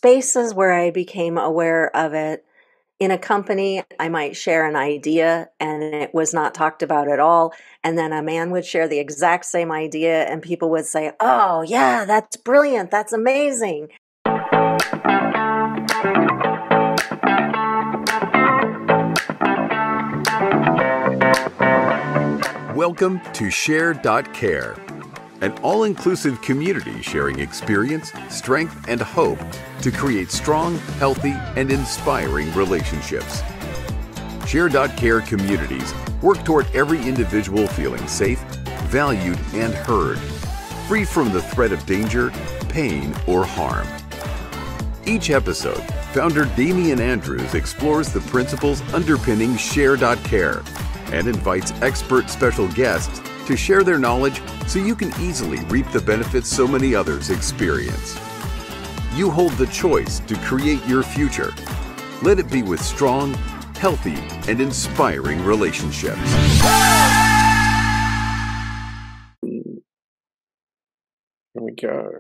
spaces where I became aware of it. In a company, I might share an idea and it was not talked about at all. And then a man would share the exact same idea and people would say, "Oh, yeah, that's brilliant. That's amazing." Welcome to Share.care, an all-inclusive community sharing experience, strength, and hope to create strong, healthy, and inspiring relationships. Share.care communities work toward every individual feeling safe, valued, and heard, free from the threat of danger, pain, or harm. Each episode, founder Damian Andrews explores the principles underpinning Share.care and invites expert special guests to share their knowledge so you can easily reap the benefits so many others experience. You hold the choice to create your future. Let it be with strong, healthy, and inspiring relationships. Here we go.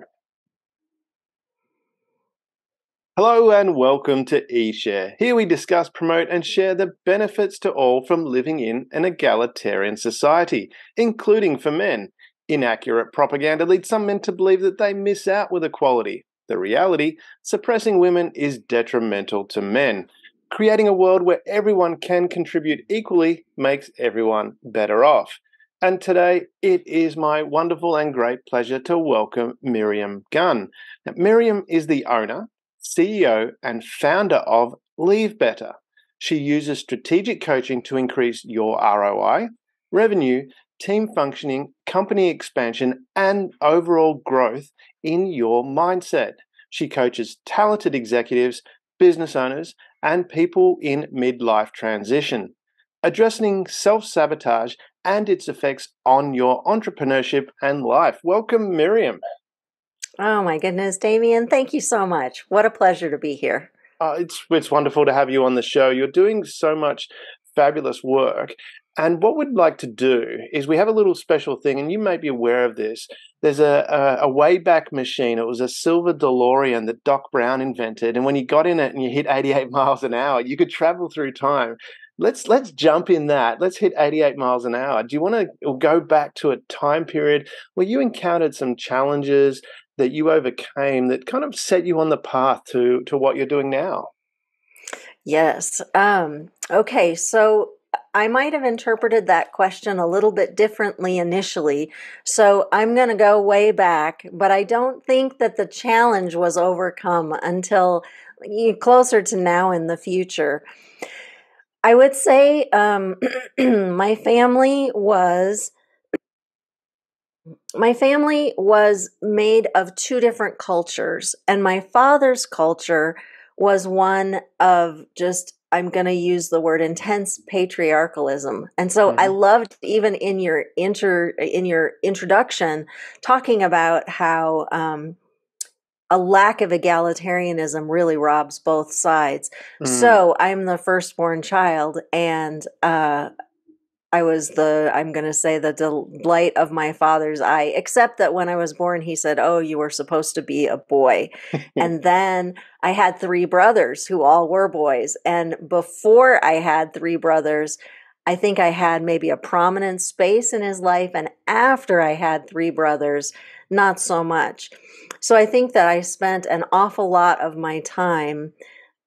Hello and welcome to eSHAIR. Here we discuss, promote and share the benefits to all from living in an egalitarian society, including for men. Inaccurate propaganda leads some men to believe that they miss out with equality. The reality, suppressing women is detrimental to men. Creating a world where everyone can contribute equally makes everyone better off. And today, it is my wonderful and great pleasure to welcome Miriam Gunn. Now, Miriam is the owner, CEO and founder of Leave Better. She uses strategic coaching to increase your ROI, revenue, team functioning, company expansion, and overall growth in your mindset. She coaches talented executives, business owners, and people in midlife transition, addressing self-sabotage and its effects on your entrepreneurship and life. Welcome, Miriam. Oh my goodness, Damian, thank you so much. What a pleasure to be here. It's wonderful to have you on the show. You're doing so much fabulous work. And what we'd like to do is we have a little special thing, and you may be aware of this. There's a Wayback Machine. It was a silver DeLorean that Doc Brown invented. And when you got in it and you hit 88 miles an hour, you could travel through time. Let's jump in that. Let's hit 88 miles an hour. Do you want to go back to a time period where you encountered some challenges that you overcame that kind of set you on the path to what you're doing now? Yes. Okay, so I might have interpreted that question a little bit differently initially. So I'm going to go way back, but I don't think that the challenge was overcome until closer to now in the future. I would say my family was made of two different cultures, and my father's culture was one of just, I'm going to use the word intense patriarchalism. And so I loved, even in your introduction, talking about how a lack of egalitarianism really robs both sides. So I'm the firstborn child, and I was I'm going to say, the delight of my father's eye, except that when I was born, he said, "Oh, you were supposed to be a boy." And then I had three brothers who all were boys. And before I had three brothers, I think I had maybe a prominent space in his life. And after I had three brothers, not so much. So I think that I spent an awful lot of my time.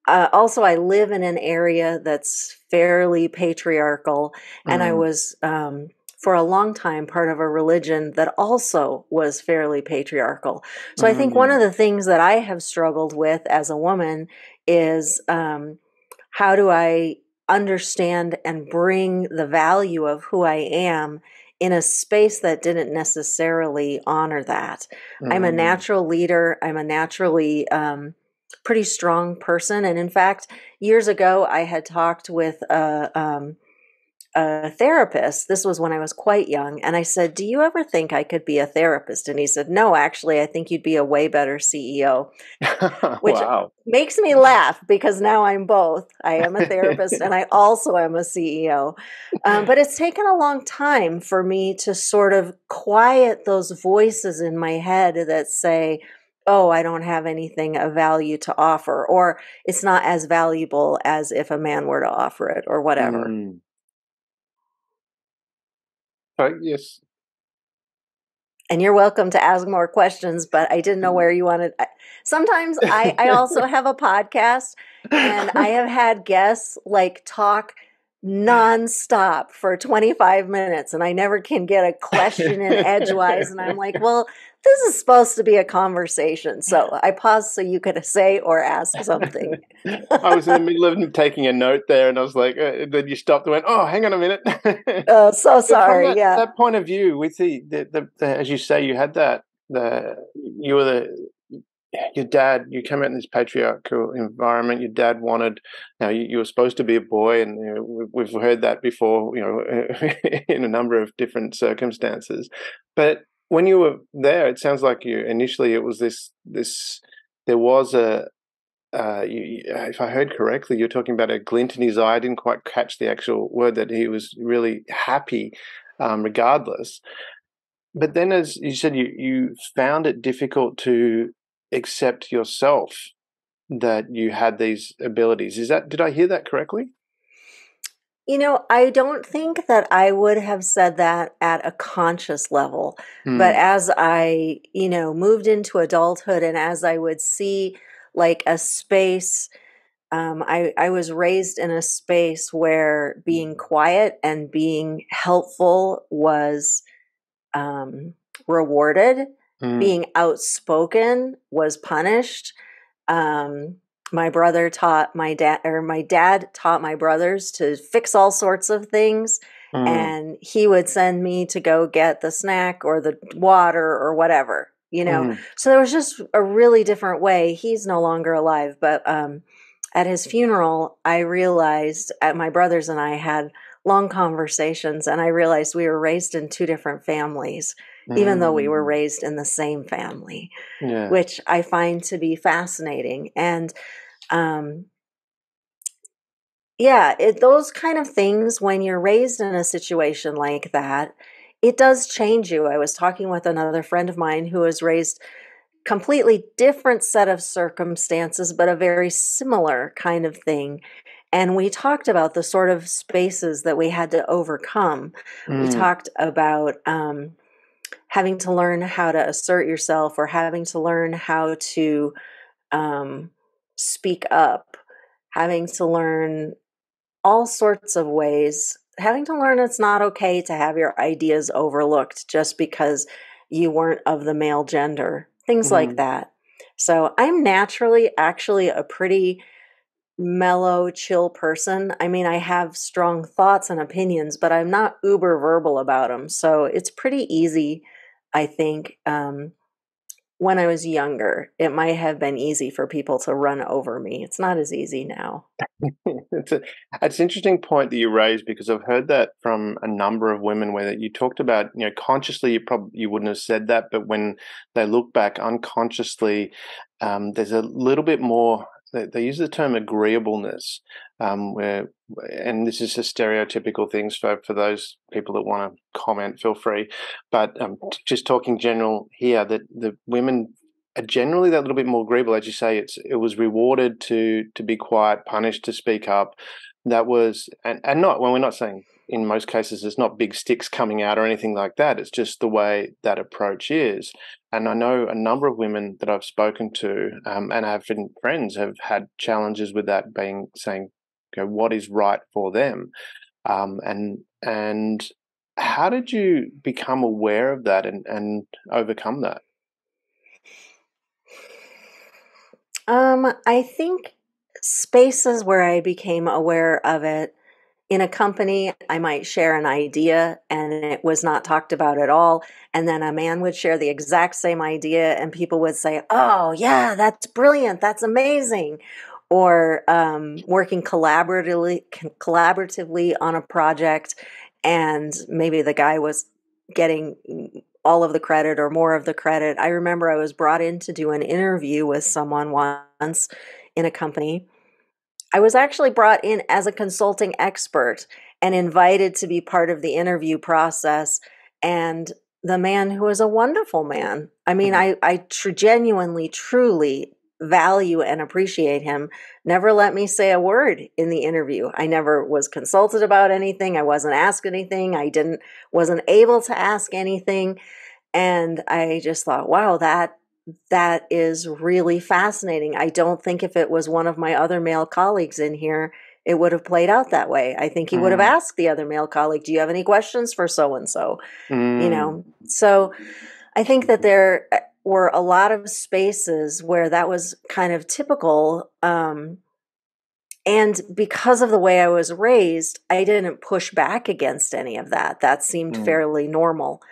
Also, I live in an area that's fairly patriarchal, and I was, for a long time, part of a religion that also was fairly patriarchal. So I think one of the things that I have struggled with as a woman is how do I understand and bring the value of who I am in a space that didn't necessarily honor that. I'm a natural leader. I'm a naturally pretty strong person. And in fact, years ago, I had talked with a therapist. This was when I was quite young. And I said, "Do you ever think I could be a therapist?" And he said, "No, actually, I think you'd be a way better CEO." Which makes me laugh, because now I'm both. I am a therapist and I also am a CEO. But it's taken a long time for me to sort of quiet those voices in my head that say, oh, I don't have anything of value to offer, or it's not as valuable as if a man were to offer it, or whatever. Yes. And you're welcome to ask more questions, but I didn't know where you wanted. Sometimes I also have a podcast, and I have had guests like talk nonstop for 25 minutes, and I never can get a question in edgewise. And I'm like, well, this is supposed to be a conversation. So I paused so you could say or ask something. I was in the middle of taking a note there, and I was like, then you stopped and went, "Oh, hang on a minute." Oh, so But from sorry. Yeah. that point of view, with the as you say, you had that you were your dad. You came out in this patriarchal environment. Your dad wanted. Now you were supposed to be a boy, and we've heard that before. In a number of different circumstances, but when you were there, it sounds like you initially it was this there was a if I heard correctly, you're talking about a glint in his eye. I didn't quite catch the actual word, that he was really happy, regardless. But then, as you said, you found it difficult to accept yourself that you had these abilities. Did I hear that correctly? I don't think that I would have said that at a conscious level, but Mm, as I, moved into adulthood and as I would see like a space, I was raised in a space where being quiet and being helpful was rewarded, mm, being outspoken was punished. Um, my brother taught my dad, or my dad taught my brothers to fix all sorts of things. mm, And he would send me to go get the snack or the water or whatever. mm, So there was just a really different way. He's no longer alive, but at his funeral, I realized my brothers and I had long conversations, and I realized we were raised in two different families, even though we were mm. raised in the same family, Yeah. which I find to be fascinating. And um, yeah, those kind of things, when you're raised in a situation like that, it does change you. I was talking with another friend of mine who was raised completely different set of circumstances, but a very similar kind of thing. And we talked about the sort of spaces that we had to overcome. We Mm, talked about having to learn how to assert yourself, or having to learn how to um, speak up, having to learn all sorts of ways, having to learn it's not okay to have your ideas overlooked just because you weren't of the male gender, things like mm. that. So I'm naturally actually a pretty mellow, chill person. I mean, I have strong thoughts and opinions, but I'm not uber verbal about them. So it's pretty easy, I think. When I was younger, it might have been easy for people to run over me. It's not as easy now. It's a it's an interesting point that you raised, because I've heard that from a number of women, where you talked about, consciously you wouldn't have said that, but when they look back unconsciously, there's a little bit more. They use the term agreeableness, where, and this is a stereotypical things for those people that want to comment, feel free, but just talking general here, that the women are generally that little bit more agreeable. As you say, it was rewarded to be quiet, punished to speak up. That was, and not, when we're not saying in most cases it's not big sticks coming out or anything like that. It's just the way that approach is. And I know a number of women that I've spoken to, and have been friends, have had challenges with that, being saying, what is right for them, and how did you become aware of that and overcome that? I think spaces where I became aware of it, in a company, I might share an idea and it was not talked about at all. And then a man would share the exact same idea, and people would say, oh, yeah, that's brilliant. That's amazing. Or working collaboratively on a project, and maybe the guy was getting all of the credit or more of the credit. I remember I was brought in to do an interview with someone once in a company. I was actually brought in as a consulting expert and invited to be part of the interview process. And the man who is a wonderful man. I mean, I genuinely, truly value and appreciate him. Never let me say a word in the interview. I never was consulted about anything. I wasn't asked anything. Wasn't able to ask anything. And I just thought, wow, that is really fascinating. I don't think if it was one of my other male colleagues in here, it would have played out that way. I think he would have asked the other male colleague, do you have any questions for so-and-so? So I think that there were a lot of spaces where that was kind of typical. And because of the way I was raised, I didn't push back against any of that. That seemed fairly normal.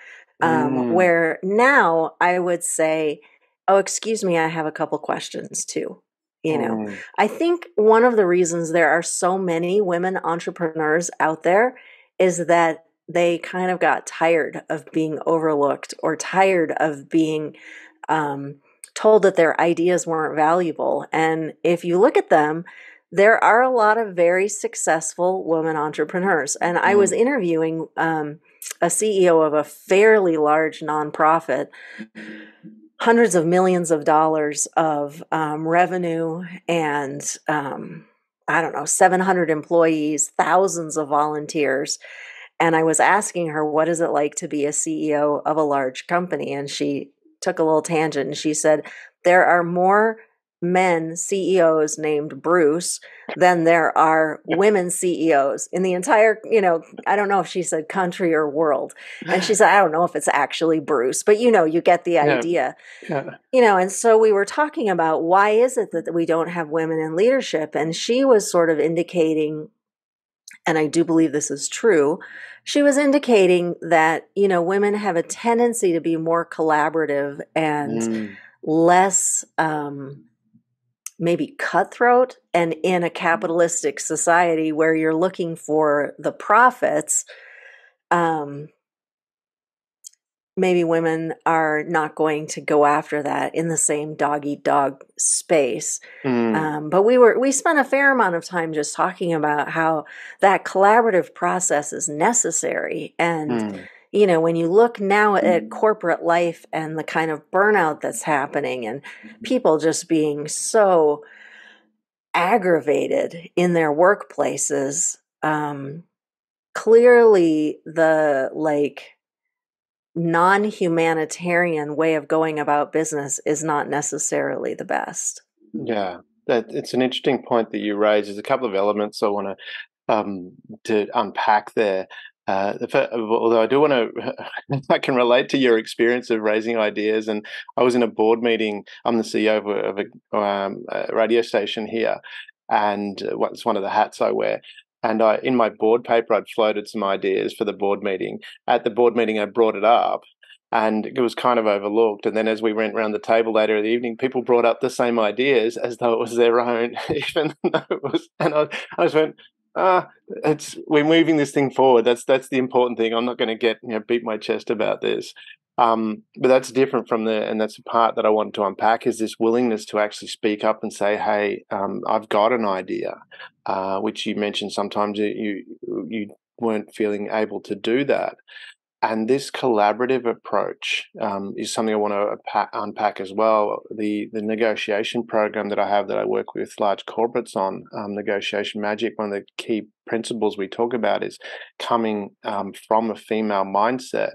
Where now I would say, oh, excuse me, I have a couple questions too. I think one of the reasons there are so many women entrepreneurs out there is that they kind of got tired of being overlooked or tired of being told that their ideas weren't valuable. And if you look at them, there are a lot of very successful women entrepreneurs. And I was interviewing a CEO of a fairly large nonprofit, hundreds of millions of dollars of revenue, and I don't know, 700 employees, thousands of volunteers. And I was asking her, what is it like to be a CEO of a large company? And she took a little tangent and she said, there are more men CEOs named Bruce than there are women CEOs in the entire, I don't know if she said country or world. And she said, I don't know if it's actually Bruce, but you get the idea. Yeah. And so we were talking about why is it that we don't have women in leadership? And she was sort of indicating, and I do believe this is true, she was indicating that, women have a tendency to be more collaborative and less maybe cutthroat. And in a capitalistic society where you're looking for the profits, maybe women are not going to go after that in the same dog-eat-dog space. But we spent a fair amount of time just talking about how that collaborative process is necessary. And, when you look now at corporate life and the kind of burnout that's happening and people just being so aggravated in their workplaces, clearly the non-humanitarian way of going about business is not necessarily the best. Yeah, it's an interesting point that you raise. There's a couple of elements I want to unpack there. Although I do want to, I can relate to your experience of raising ideas. And I was in a board meeting. I'm the CEO of a radio station here, and it's one of the hats I wear. And in my board paper, I'd floated some ideas for the board meeting. At the board meeting, I brought it up, and it was kind of overlooked. And then as we went around the table later in the evening, people brought up the same ideas as though it was their own, even though it was. And I just went, we're moving this thing forward. That's the important thing. I'm not going to get beat my chest about this. But that's different from and that's the part that I wanted to unpack, is this willingness to actually speak up and say, hey, I've got an idea, which you mentioned sometimes you weren't feeling able to do that. And this collaborative approach is something I want to unpack as well. The negotiation program that I have, that I work with large corporates on, Negotiation Magic, one of the key principles we talk about is coming from a female mindset,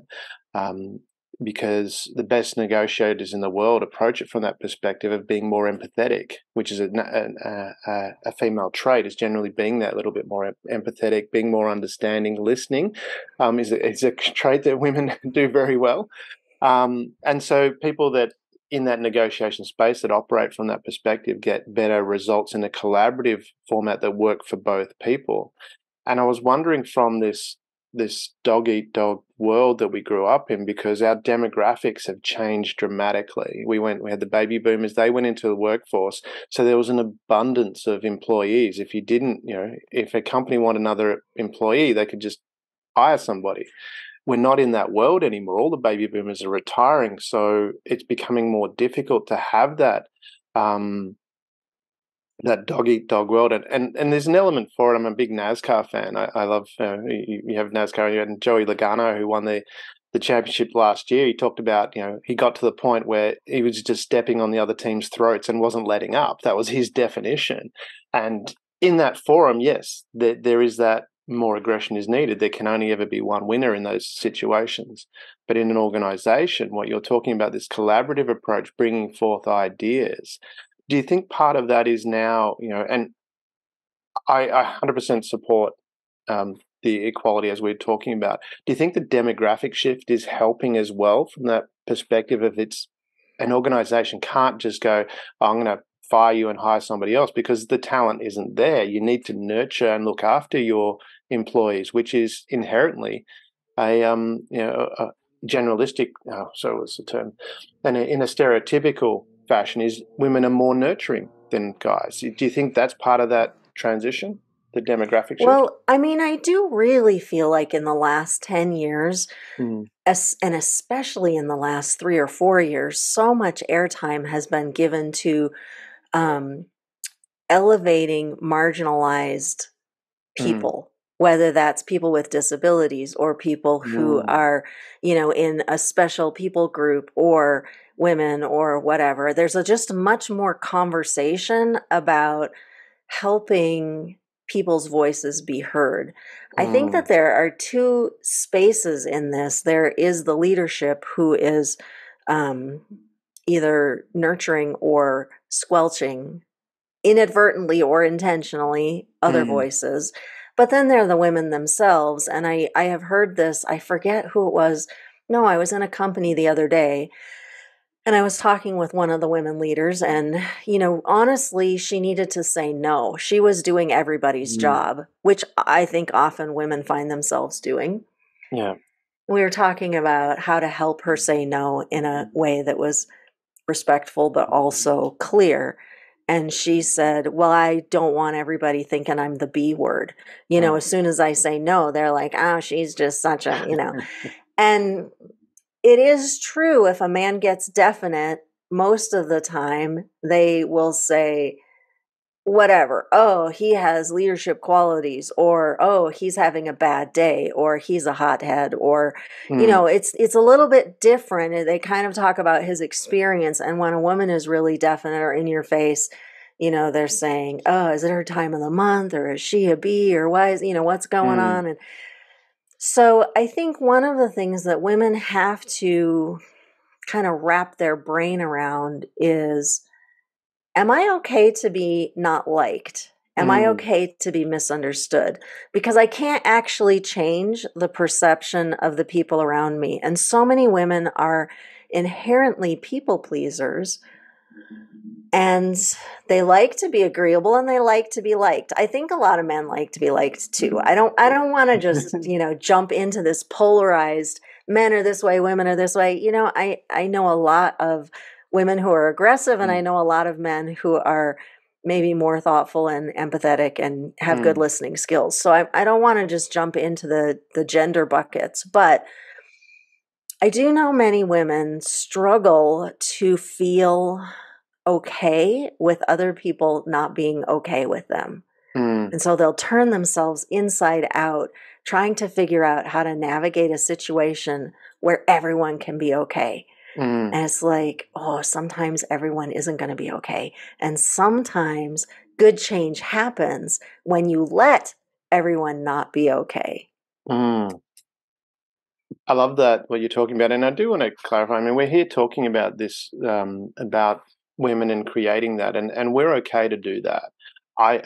because the best negotiators in the world approach it from that perspective of being more empathetic, which is a female trait, is generally being that little bit more empathetic, being more understanding. Listening is a trait that women do very well. And so people that in that negotiation space that operate from that perspective get better results in a collaborative format that work for both people. And I was wondering, from this dog-eat-dog world that we grew up in, because our demographics have changed dramatically. We had the baby boomers, they went into the workforce, so there was an abundance of employees. If you didn't, if a company wanted another employee, they could just hire somebody. We're not in that world anymore. All the baby boomers are retiring, so it's becoming more difficult to have that that dog-eat-dog world. And there's an element for it. I'm a big NASCAR fan. I love, you have NASCAR, and Joey Logano, who won the the championship last year, he talked about, he got to the point where he was just stepping on the other team's throats and wasn't letting up. That was his definition. And in that forum, yes, there is that more aggression is needed. There can only ever be one winner in those situations. But in an organization, what you're talking about, this collaborative approach, bringing forth ideas, do you think part of that is now, and I 100% support the equality as we're talking about. Do you think the demographic shift is helping as well from that perspective of it's an organization can't just go, oh, I'm going to fire you and hire somebody else because the talent isn't there. You need to nurture and look after your employees, which is inherently a generalistic, so what's the term? And in a stereotypical fashion is women are more nurturing than guys. Do you think that's part of that transition? The demographic shift? Well, I mean, I do really feel like in the last 10 years, and especially in the last 3 or 4 years, so much airtime has been given to elevating marginalized people, whether that's people with disabilities or people who are, in a special people group or women or whatever. There's just much more conversation about helping people's voices be heard. I think that there are two spaces in this. There is the leadership who is either nurturing or squelching inadvertently or intentionally other voices. But then there are the women themselves. And I have heard this, I forget who it was. No, I was in a company the other day and I was talking with one of the women leaders, and, honestly, she needed to say no. She was doing everybody's job, which I think often women find themselves doing. Yeah. We were talking about how to help her say no in a way that was respectful, but also clear. And she said, well, I don't want everybody thinking I'm the B word. As soon as I say no, they're like, oh, she's just such a, and it is true if a man gets definite, most of the time they will say whatever. Oh, he has leadership qualities, or oh, he's having a bad day, or he's a hothead, or it's a little bit different. They kind of talk about his experience, and when a woman is really definite or in your face, they're saying, oh, is it her time of the month, or is she a bee, or why is what's going on? And so I think one of the things that women have to kind of wrap their brain around is, am I okay to be not liked? Am I okay to be misunderstood? Because I can't actually change the perception of the people around me. And so many women are inherently people pleasers. And they like to be agreeable and they like to be liked. I think a lot of men like to be liked too. I don't want to just, jump into this polarized men are this way, women are this way. I know a lot of women who are aggressive, and I know a lot of men who are maybe more thoughtful and empathetic and have good listening skills. So I don't want to just jump into the gender buckets, but I do know many women struggle to feel okay with other people not being okay with them. And so they'll turn themselves inside out, trying to figure out how to navigate a situation where everyone can be okay. And it's like, oh, sometimes everyone isn't going to be okay. And sometimes good change happens when you let everyone not be okay. I love that, what you're talking about. And I do want to clarify, I mean, we're here talking about this, about women and creating that, and we're okay to do that. I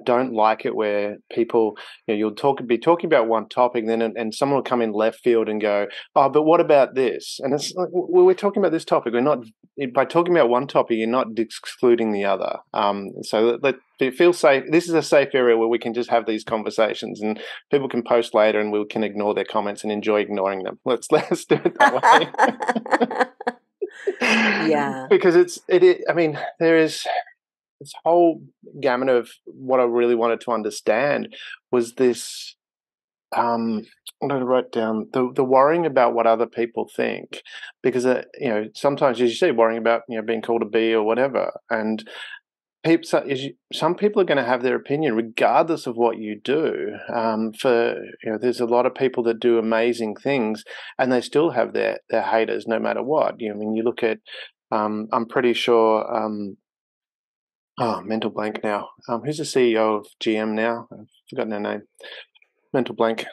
don't like it where people, you'll be talking about one topic, and someone will come in left field and go, oh, but what about this? And it's like, well, we're talking about this topic. We're not, by talking about one topic, you're not excluding the other. So it feels safe. This is a safe area where we can just have these conversations, and people can post later, and we can ignore their comments and enjoy ignoring them. Let's do it that way. Yeah, because I mean, there is this whole gamut of what I really wanted to understand was this. What did I write down? The worrying about what other people think, because sometimes, as you say, worrying about being called a bee or whatever, and some people are going to have their opinion regardless of what you do. There's a lot of people that do amazing things, and they still have their haters no matter what. I mean, you look at, I'm pretty sure. Mental blank now. Who's the CEO of GM now? I've forgotten her name. Mental blank.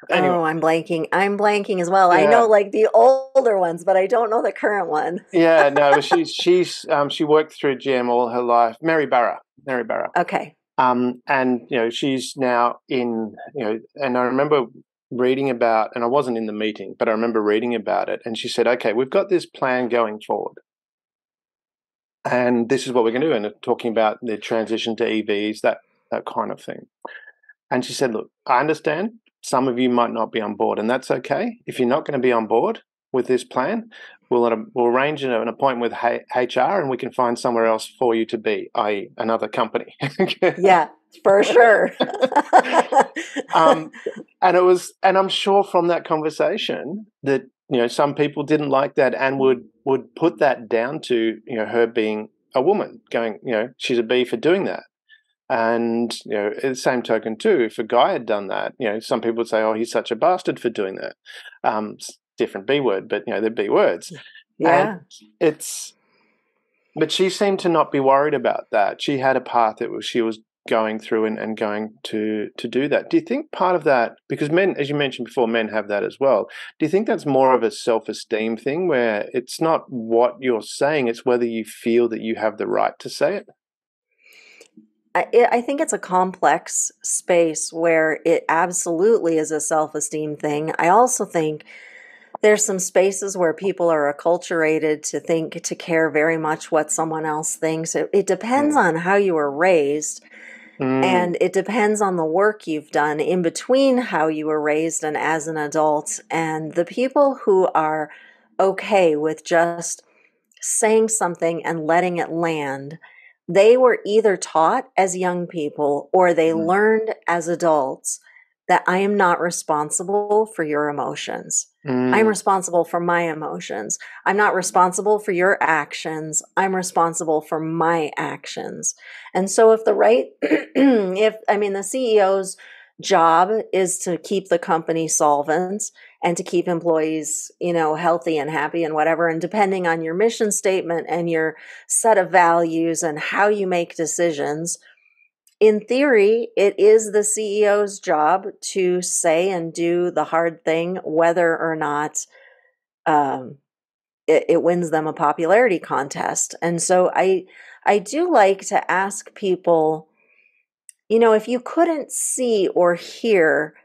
Anyway. Oh, I'm blanking. I'm blanking as well. I Yeah. know like the older ones, but I don't know the current one. Yeah, no, but she worked through GM all her life. Mary Barra. Okay. And she's now in, and I remember reading about, and I wasn't in the meeting, but I remember reading about it. And she said, "Okay, we've got this plan going forward, and this is what we're going to do." And talking about the transition to EVs, that kind of thing. And she said, "Look, I understand some of you might not be on board, and that's okay. If you're not going to be on board with this plan, we'll arrange an appointment with HR, and we can find somewhere else for you to be, i.e., another company." Yeah, for sure. And I'm sure from that conversation that some people didn't like that and would put that down to her being a woman, going she's a bee for doing that. And at the same token too, if a guy had done that, some people would say, "Oh, he's such a bastard for doing that." Different B word, but they're B words. Yeah. And but she seemed to not be worried about that. She had a path that she was going through and going to do that. Do you think part of that, because men, as you mentioned before, men have that as well, do you think that's more of a self-esteem thing where it's not what you're saying, it's whether you feel that you have the right to say it? I think it's a complex space where it absolutely is a self-esteem thing. I also think there's some spaces where people are acculturated to care very much what someone else thinks. It depends on how you were raised, and it depends on the work you've done in between how you were raised and as an adult. And the people who are okay with just saying something and letting it land, they were either taught as young people or they learned as adults that I am not responsible for your emotions. I'm responsible for my emotions. I'm not responsible for your actions. I'm responsible for my actions. And so if the CEO's job is to keep the company solvent and to keep employees, healthy and happy and whatever, and depending on your mission statement and your set of values and how you make decisions, in theory, it is the CEO's job to say and do the hard thing, whether or not it wins them a popularity contest. And so I do like to ask people, if you couldn't see or hear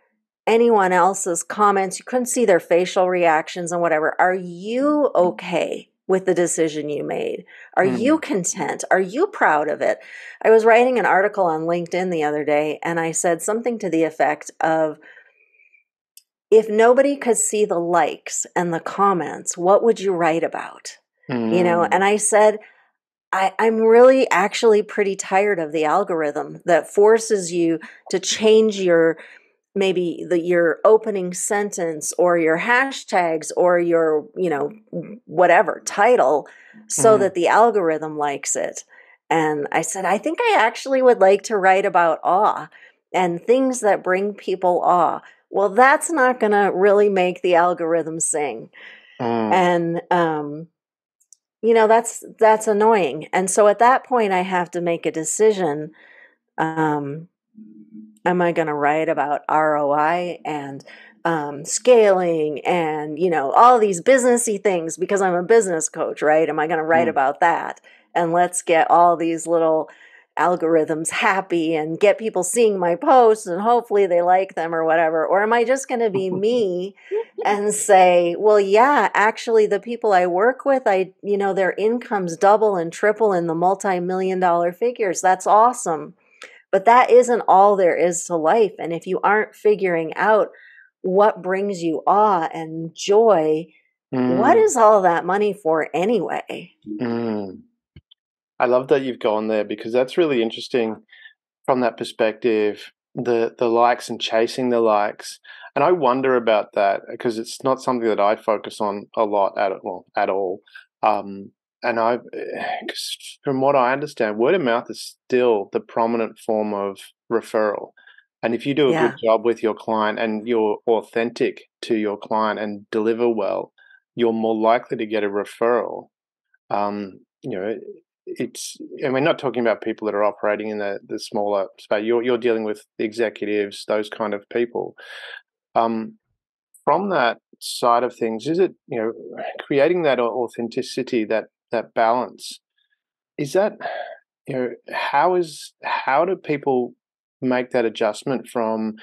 anyone else's comments, you couldn't see their facial reactions and whatever, are you okay with the decision you made? Are you content? Are you proud of it? I was writing an article on LinkedIn the other day, and I said something to the effect of, if nobody could see the likes and the comments, what would you write about? And I said, I'm really actually pretty tired of the algorithm that forces you to change your opening sentence or your hashtags or your, whatever title so that the algorithm likes it. And I said, I think I actually would like to write about awe and things that bring people awe. Well, that's not going to really make the algorithm sing. And, that's annoying. And so at that point, I have to make a decision. Am I going to write about ROI and scaling and, all these businessy things because I'm a business coach, right? Am I going to write about that? And let's get all these little algorithms happy and get people seeing my posts and hopefully they like them or whatever. Or am I just going to be me and say, well, yeah, actually the people I work with, their incomes double and triple in the multi-million-dollar figures. That's awesome. But that isn't all there is to life. And if you aren't figuring out what brings you awe and joy, what is all that money for anyway? I love that you've gone there because that's really interesting from that perspective, the likes and chasing the likes. And I wonder about that because it's not something that I focus on a lot at all. because from what I understand, word of mouth is still the prominent form of referral. And if you do a good Yeah. job with your client and you're authentic to your client and deliver well, you're more likely to get a referral. You know, and we're not talking about people that are operating in the smaller space. You're dealing with the executives, those kind of people. From that side of things, is it, creating that authenticity, that balance, is that, how do people make that adjustment from,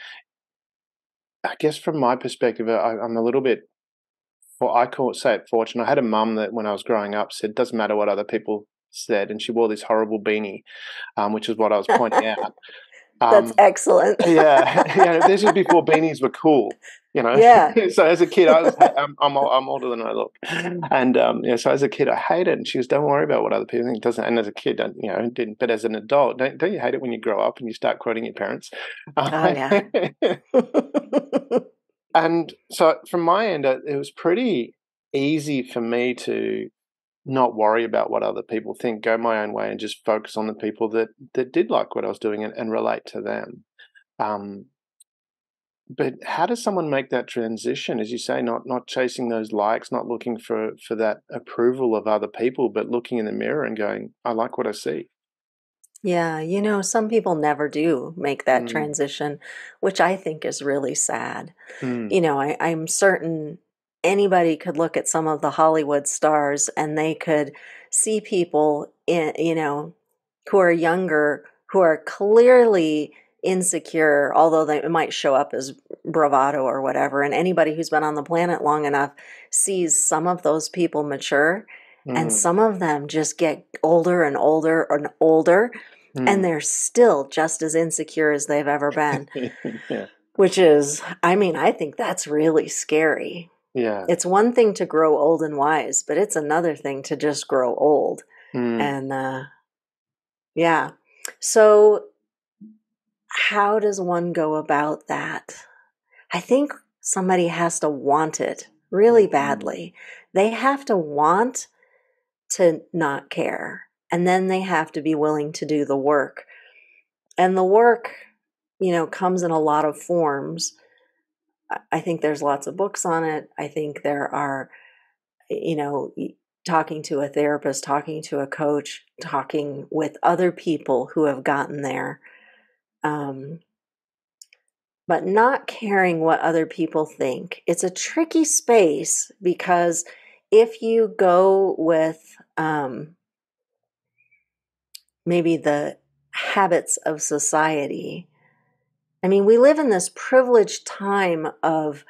I guess from my perspective, I'm a little bit, well, say it fortunate. I had a mum that when I was growing up said, doesn't matter what other people said, and she wore this horrible beanie, which is what I was pointing out. That's excellent. Yeah, this was before beanies were cool, Yeah. So as a kid, I'm older than I look, and so as a kid, I hated it. And she goes, "Don't worry about what other people think." It doesn't. And as a kid, didn't. But as an adult, don't you hate it when you grow up and you start quoting your parents? Oh, yeah. And so from my end, it was pretty easy for me to not worry about what other people think, go my own way, and just focus on the people that did like what I was doing and relate to them. Um, but how does someone make that transition, as you say, not chasing those likes, not looking for that approval of other people, but looking in the mirror and going, I like what I see. Yeah, some people never do make that Mm, transition, which I think is really sad. mm, I'm certain anybody could look at some of the Hollywood stars and they could see people who are younger, who are clearly insecure, although it might show up as bravado or whatever. And anybody who's been on the planet long enough sees some of those people mature, and mm, some of them just get older and older and older, and mm. they're still just as insecure as they've ever been. Yeah, Which is, I think that's really scary. yeah. It's one thing to grow old and wise, but it's another thing to just grow old. Mm, And yeah. So, how does one go about that? I think somebody has to want it really mm, badly. They have to want to not care, and then they have to be willing to do the work. And the work, comes in a lot of forms. I think there's lots of books on it. I think there are, you know, talking to a therapist, talking to a coach, talking with other people who have gotten there, um, but not caring what other people think. It's a tricky space because if you go with maybe the habits of society, we live in this privileged time of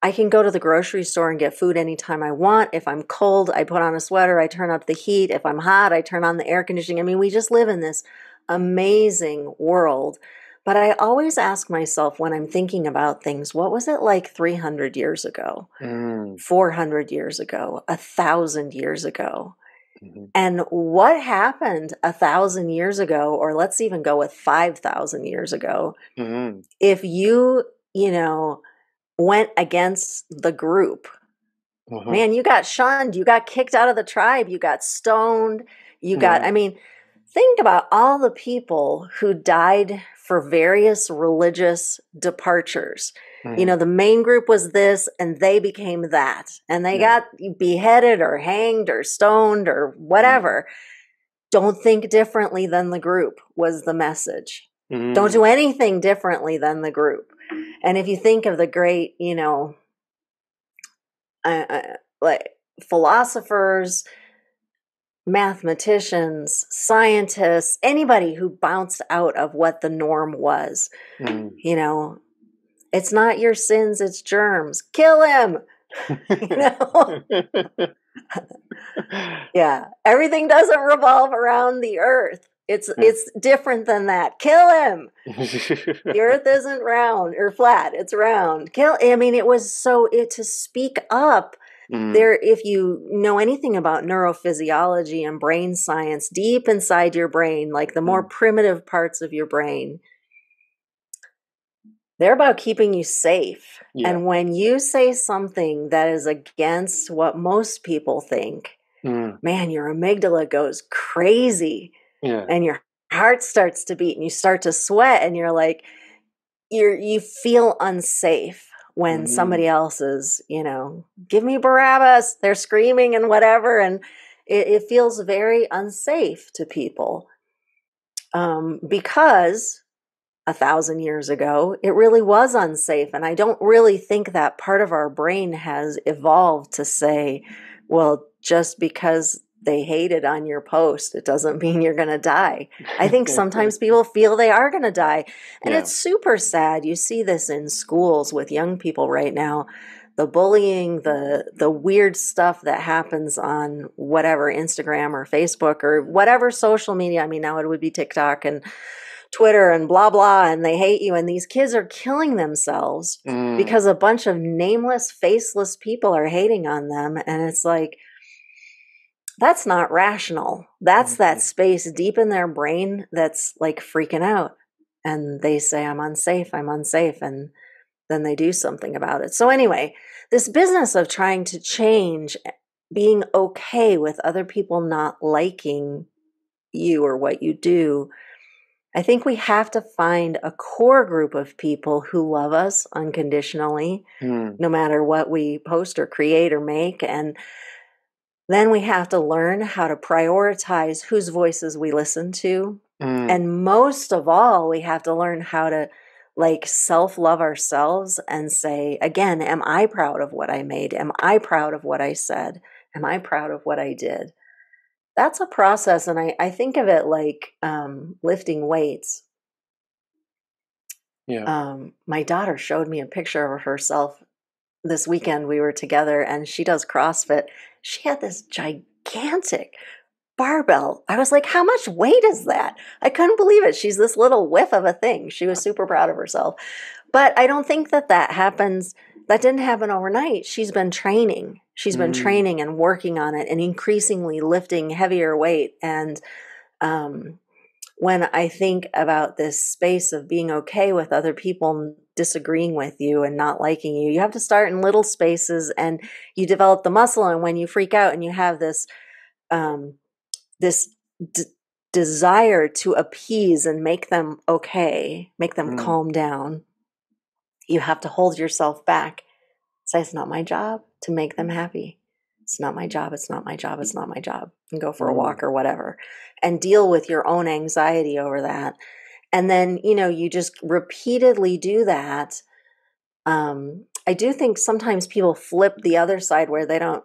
I can go to the grocery store and get food anytime I want. If I'm cold, I put on a sweater, I turn up the heat. If I'm hot, I turn on the air conditioning. We just live in this amazing world. But I always ask myself when I'm thinking about things, what was it like 300 years ago, mm, 400 years ago, 1,000 years ago? mhm, And what happened 1,000 years ago, or let's even go with 5,000 years ago, mhm, if you know, went against the group? mhm, Man, you got shunned, you got kicked out of the tribe, you got stoned, you got, mm, think about all the people who died for various religious departures. mm, The main group was this, and they became that, and they yeah, got beheaded or hanged or stoned or mm, whatever. Don't think differently than the group was the message. Don't mm, do anything differently than the group. And if you think of the great, like philosophers, mathematicians, scientists, anybody who bounced out of what the norm was, mm. you know, it's not your sins, it's germs. Kill him. you know? Yeah. Everything doesn't revolve around the earth. It's different than that. Kill him. The earth isn't round or flat, it's round. It was to speak up. Mm, There, if you know anything about neurophysiology and brain science, deep inside your brain, like the more mm, primitive parts of your brain, they're about keeping you safe. yeah. And when you say something that is against what most people think, man, your amygdala goes crazy and your heart starts to beat and you start to sweat and you're like, you feel unsafe when somebody else is, give me Barabbas, they're screaming and whatever. And it feels very unsafe to people because 1,000 years ago, it really was unsafe. And I don't really think that part of our brain has evolved to say, well, just because they hated on your post, it doesn't mean you're going to die. I think sometimes people feel they are going to die. And it's super sad. You see this in schools with young people right now. The bullying, the weird stuff that happens on whatever, Instagram or Facebook or whatever social media. I mean, now it would be TikTok and Twitter and blah, blah, and they hate you. And these kids are killing themselves because a bunch of nameless, faceless people are hating on them. And it's like, that's not rational. That's that space deep in their brain that's like freaking out. And they say, I'm unsafe. And then they do something about it. So anyway, this business of trying to change, being okay with other people not liking you or what you do, I think we have to find a core group of people who love us unconditionally, no matter what we post or create or make. And then we have to learn how to prioritize whose voices we listen to. And most of all, we have to learn how to self-love ourselves and say, again, am I proud of what I made? Am I proud of what I said? Am I proud of what I did? That's a process, and I think of it like lifting weights. My daughter showed me a picture of herself this weekend. We were together, and she does CrossFit. She had this gigantic barbell. I was like, how much weight is that? I couldn't believe it. She's this little whiff of a thing. She was super proud of herself. But I don't think that happens. That didn't happen overnight. She's been training. She's been training and working on it and increasingly lifting heavier weight. And when I think about this space of being okay with other people disagreeing with you and not liking you, you have to start in little spaces and you develop the muscle. And when you freak out and you have this desire to appease and make them okay, make them calm down, you have to hold yourself back. Say, it's not my job to make them happy. It's not my job. It's not my job. It's not my job. And go for a walk or whatever. And deal with your own anxiety over that. And then, you just repeatedly do that. I do think sometimes people flip the other side where they don't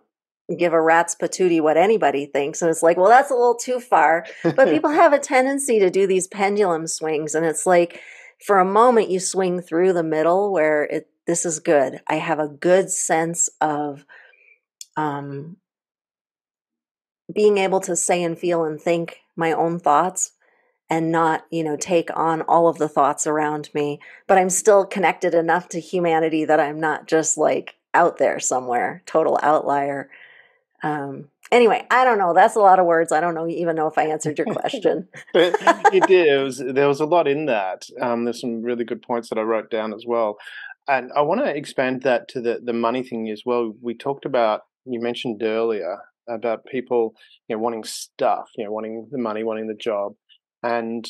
give a rat's patootie what anybody thinks. And it's like, well, that's a little too far. But people have a tendency to do these pendulum swings. And it's like, for a moment, you swing through the middle where this is good. I have a good sense of being able to say and feel and think my own thoughts and not, take on all of the thoughts around me. But I'm still connected enough to humanity that I'm not just like out there somewhere, total outlier. Anyway, I don't know. That's a lot of words. I don't even know if I answered your question. You did. There was a lot in that. There's some really good points that I wrote down as well. And I want to expand that to the money thing as well. We talked about, you mentioned earlier about people, wanting stuff, wanting the money, wanting the job. And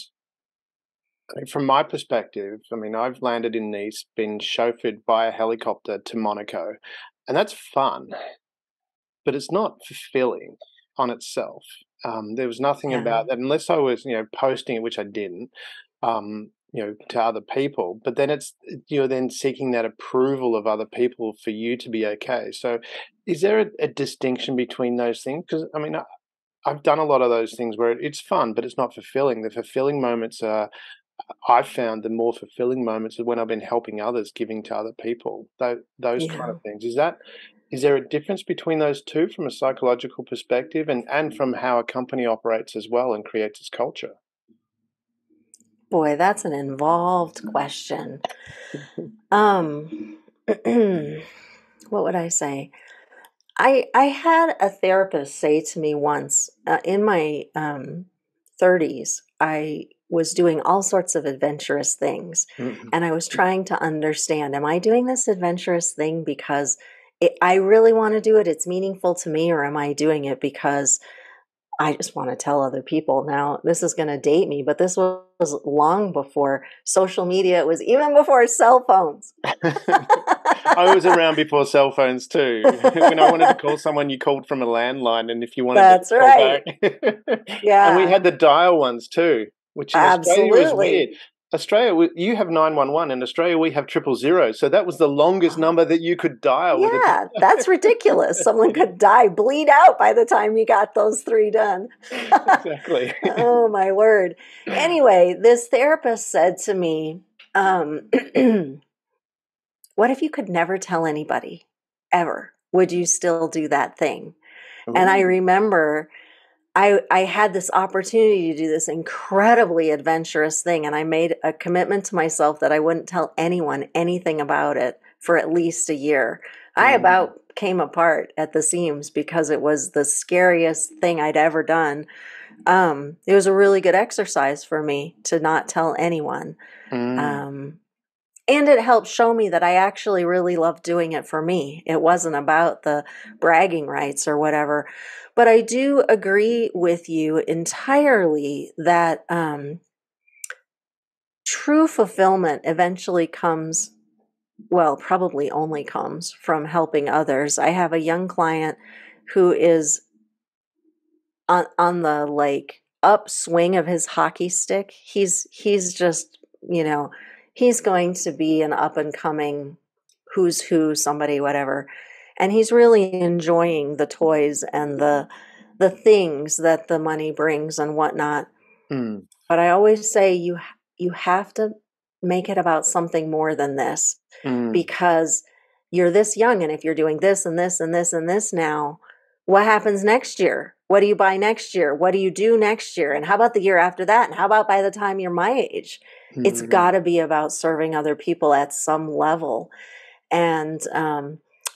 from my perspective, I've landed in Nice, been chauffeured by a helicopter to Monaco, and that's fun, but it's not fulfilling on itself. There was nothing about that, unless I was, posting it, which I didn't, to other people. But then you're then seeking that approval of other people for you to be okay. So is there a distinction between those things? Because, I've done a lot of those things where it's fun, but it's not fulfilling. The fulfilling moments are, I've found the more fulfilling moments are when I've been helping others, giving to other people, those kind of things. Is there a difference between those two from a psychological perspective and from how a company operates as well and creates its culture? Boy, that's an involved question. What would I say? I had a therapist say to me once, in my 30s, I was doing all sorts of adventurous things. And I was trying to understand, am I doing this adventurous thing because I really want to do it, it's meaningful to me, or am I doing it because I just want to tell other people? Now, this is going to date me, but this was long before social media. It was even before cell phones. I was around before cell phones too. When I wanted to call someone, you called from a landline, and if you wanted That's to call right. back. And we Yeah, had the dial ones too, which in Australia was weird. absolutely. Australia, you have 911. In Australia, we have 000. So that was the longest Oh, number that you could dial with a yeah, that's ridiculous. Someone yeah, could die, bleed out by the time you got those three done. exactly. Oh, my word. Anyway, this therapist said to me, um, what if you could never tell anybody ever? Would you still do that thing? And I Ooh. remember I had this opportunity to do this incredibly adventurous thing, and I made a commitment to myself that I wouldn't tell anyone anything about it for at least a year. I Mm, about came apart at the seams because it was the scariest thing I'd ever done. It was a really good exercise for me to not tell anyone. mm, Um, and it helped show me that I actually really loved doing it for me. It wasn't about the bragging rights or whatever. But I do agree with you entirely that true fulfillment eventually comes, well, probably only comes from helping others. I have a young client who is on the like upswing of his hockey stick. He's just, you know, he's going to be an up and coming who's who, somebody, whatever. And he's really enjoying the toys and the things that the money brings and whatnot. mm, But I always say you have to make it about something more than this, mm, because you're this young, and if you're doing this and this and this and this now, what happens next year? What do you buy next year? What do you do next year? And how about the year after that? And how about by the time you're my age? It's got mm, to be about serving other people at some level. And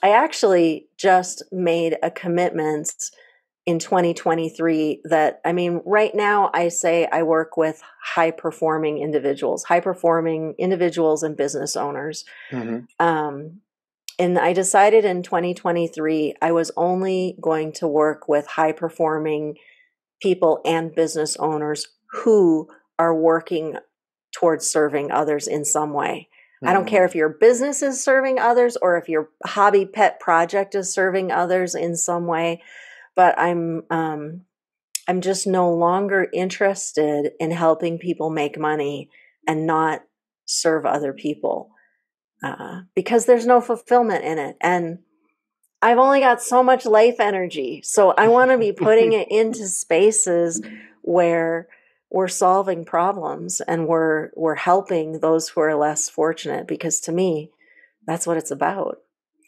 I actually just made a commitment in 2023 that, I mean, right now I say I work with high performing individuals and business owners. mhm, Um, and I decided in 2023 I was only going to work with high performing people and business owners who are working towards serving others in some way. I don't care mm, if your business is serving others or if your hobby pet project is serving others in some way, but I'm just no longer interested in helping people make money and not serve other people, because there's no fulfillment in it. And I've only got so much life energy. So I want to be putting it into spaces where we're solving problems and we're helping those who are less fortunate, because to me, that's what it's about.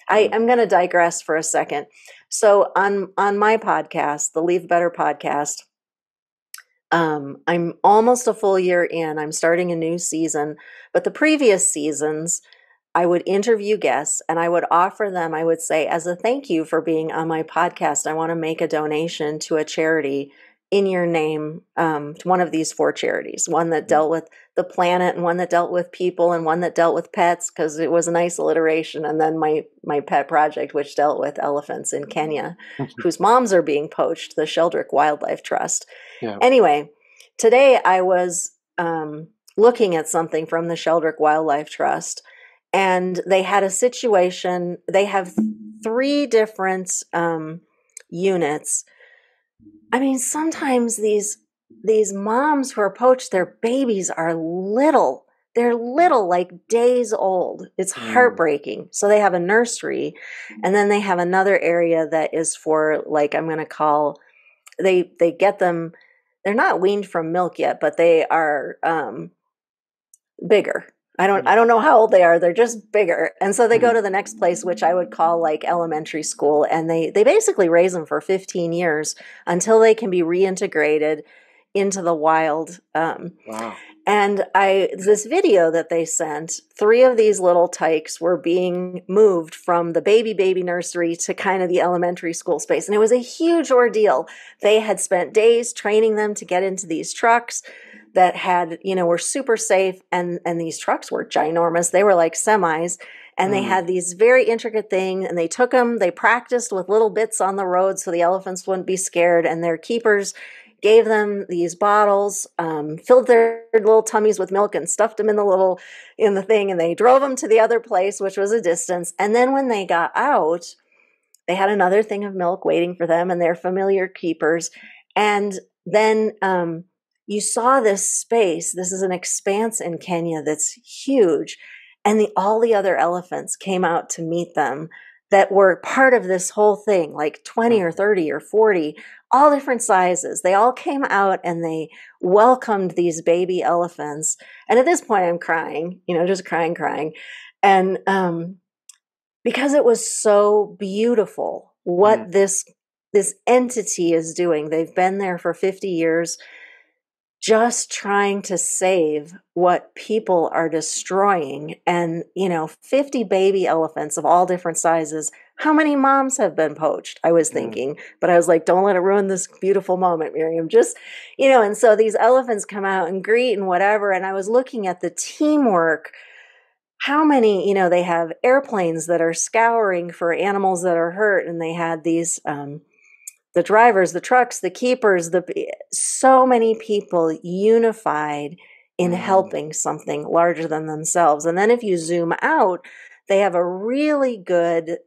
I'm mm, going to digress for a second. So on my podcast, the Leave Better podcast, I'm almost a full year in. I'm starting a new season, but the previous seasons, I would interview guests and I would offer them, I would say, as a thank you for being on my podcast, I want to make a donation to a charity in your name, to one of these four charities, one that mm. dealt with the planet and one that dealt with people and one that dealt with pets, because it was a nice alliteration. And then my pet project, which dealt with elephants in Kenya, whose moms are being poached, the Sheldrick Wildlife Trust. Yeah. Anyway, today I was looking at something from the Sheldrick Wildlife Trust, and they had a situation. They have three different units. I mean, sometimes these moms who are poached, their babies are little. They're little, like days old. It's Mm, heartbreaking. So they have a nursery, and then they have another area that is for, like, I'm going to call, they get them, they're not weaned from milk yet, but they are bigger. I mm, don't know how old they are. They're just bigger. And so they go mm, to the next place, which I would call like elementary school, and they basically raise them for 15 years until they can be reintegrated into the wild. wow. And this video that they sent, three of these little tykes were being moved from the baby nursery to kind of the elementary school space. And it was a huge ordeal. They had spent days training them to get into these trucks. that had, were super safe. And these trucks were ginormous. They were like semis. And they had these very intricate things, and they took them, they practiced with little bits on the road so the elephants wouldn't be scared. And their keepers gave them these bottles, filled their little tummies with milk and stuffed them in the thing. And they drove them to the other place, which was a distance. And then when they got out, they had another thing of milk waiting for them and their familiar keepers. And then you saw this space. This is an expanse in Kenya that's huge. And all the other elephants came out to meet them that were part of this whole thing, like 20 or 30 or 40, all different sizes. They all came out and they welcomed these baby elephants. And at this point, I'm crying, just crying. And because it was so beautiful what this entity is doing. They've been there for 50 years, just trying to save what people are destroying. And, 50 baby elephants of all different sizes. How many moms have been poached? I was thinking, but I was like, don't let it ruin this beautiful moment, Miriam. Just, and so these elephants come out and greet and whatever. And I was looking at the teamwork. How many, they have airplanes that are scouring for animals that are hurt. And they had these, the drivers, the trucks, the keepers, so many people unified in helping something larger than themselves. And then if you zoom out, they have a really good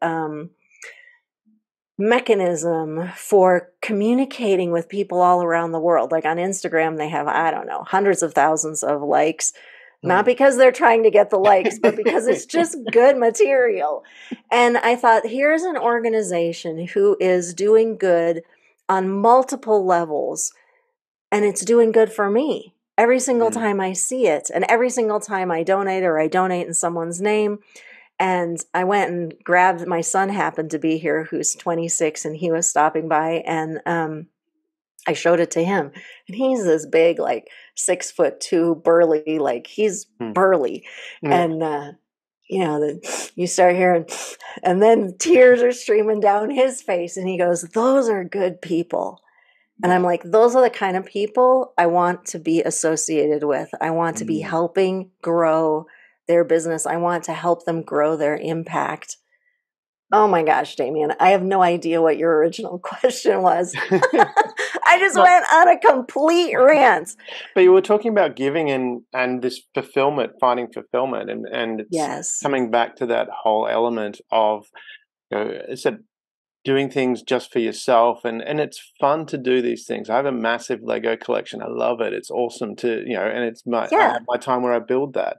mechanism for communicating with people all around the world. Like on Instagram, they have, I don't know, hundreds of thousands of likes. Not because they're trying to get the likes, but because it's just good material. And I thought, here's an organization who is doing good on multiple levels, and it's doing good for me every single time I see it, and every single time I donate in someone's name. And I went and grabbed, my son happened to be here, who's 26, and he was stopping by, and I showed it to him, and he's this big, like 6'2", burly, like he's burly. And, then you start hearing, and then tears are streaming down his face. And he goes, those are good people. And I'm like, those are the kind of people I want to be associated with. I want to be helping grow their business. I want to help them grow their impact. Oh my gosh, Damien, I have no idea what your original question was. I just went on a complete rant. But you were talking about giving and this fulfillment, finding fulfillment, and it's coming back to that whole element of, it's doing things just for yourself, and it's fun to do these things. I have a massive Lego collection. I love it. It's awesome to, and it's I have my time where I build that.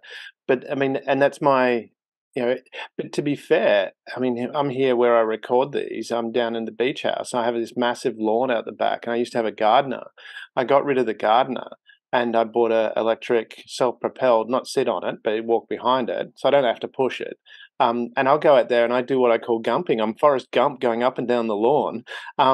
But I mean, and that's my, but to be fair, I mean, I'm here where I record these. I'm down in the beach house. I have this massive lawn out the back, and I used to have a gardener. I got rid of the gardener, and I bought a electric self-propelled, not sit on it, but walk behind it, so I don't have to push it. And I'll go out there and I do what I call gumping. I'm Forrest Gump going up and down the lawn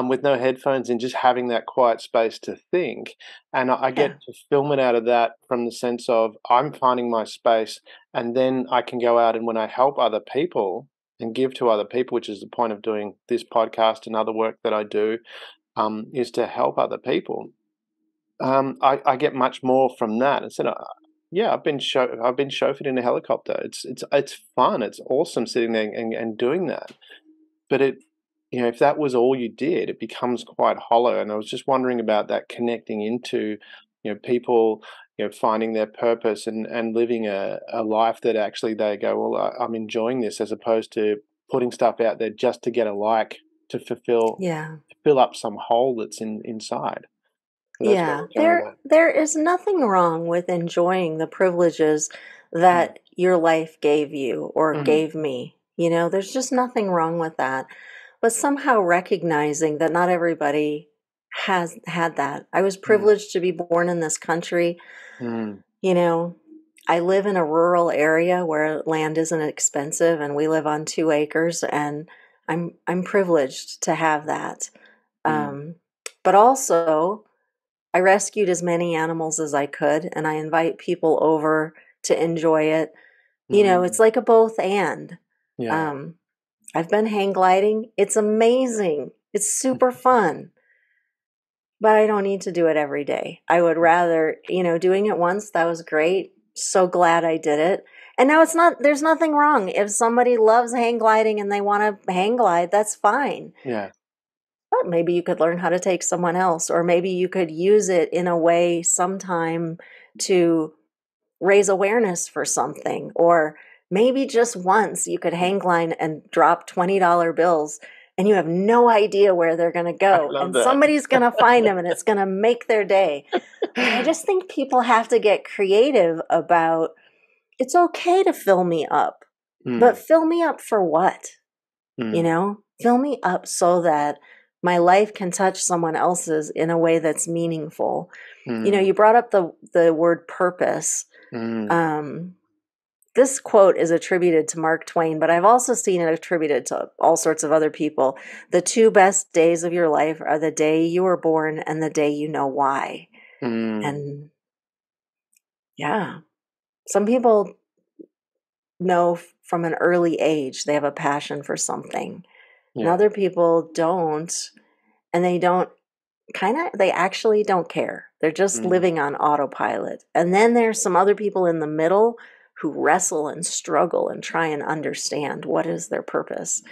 with no headphones and just having that quiet space to think. And I get fulfillment out of that from the sense of I'm finding my space, and then I can go out and when I help other people and give to other people, which is the point of doing this podcast and other work that I do, is to help other people. I get much more from that. And so, I've been chauffeured in a helicopter. It's fun. It's awesome sitting there and doing that. But if that was all you did, it becomes quite hollow. And I was just wondering about that connecting into, people, finding their purpose and living a life that actually they go, well, I'm enjoying this, as opposed to putting stuff out there just to get a like, to fill up some hole that's inside. There is nothing wrong with enjoying the privileges that your life gave you or gave me. There's just nothing wrong with that. But somehow recognizing that not everybody has had that. I was privileged to be born in this country. I live in a rural area where land isn't expensive, and we live on 2 acres, and I'm privileged to have that. But also, I rescued as many animals as I could, and I invite people over to enjoy it. It's like a both and. I've been hang gliding. It's amazing. It's super fun. but I don't need to do it every day. I would rather, doing it once, that was great. So glad I did it. And now there's nothing wrong. If somebody loves hang gliding and they want to hang glide, that's fine. Yeah. But maybe you could learn how to take someone else, or maybe you could use it in a way sometime to raise awareness for something, or maybe just once you could hang glide and drop $20 bills and you have no idea where they're going to I go, love and that. somebody's going to find them and it's going to make their day. But I just think people have to get creative about, it's okay to fill me up, but fill me up for what? Fill me up so that my life can touch someone else's in a way that's meaningful. You brought up the word purpose. This quote is attributed to Mark Twain, but I've also seen it attributed to all sorts of other people. The two best days of your life are the day you were born and the day you know why. And yeah, some people know from an early age they have a passion for something. And other people don't, and they actually don't care. They're just living on autopilot. And then there's some other people in the middle who wrestle and struggle and try and understand what is their purpose.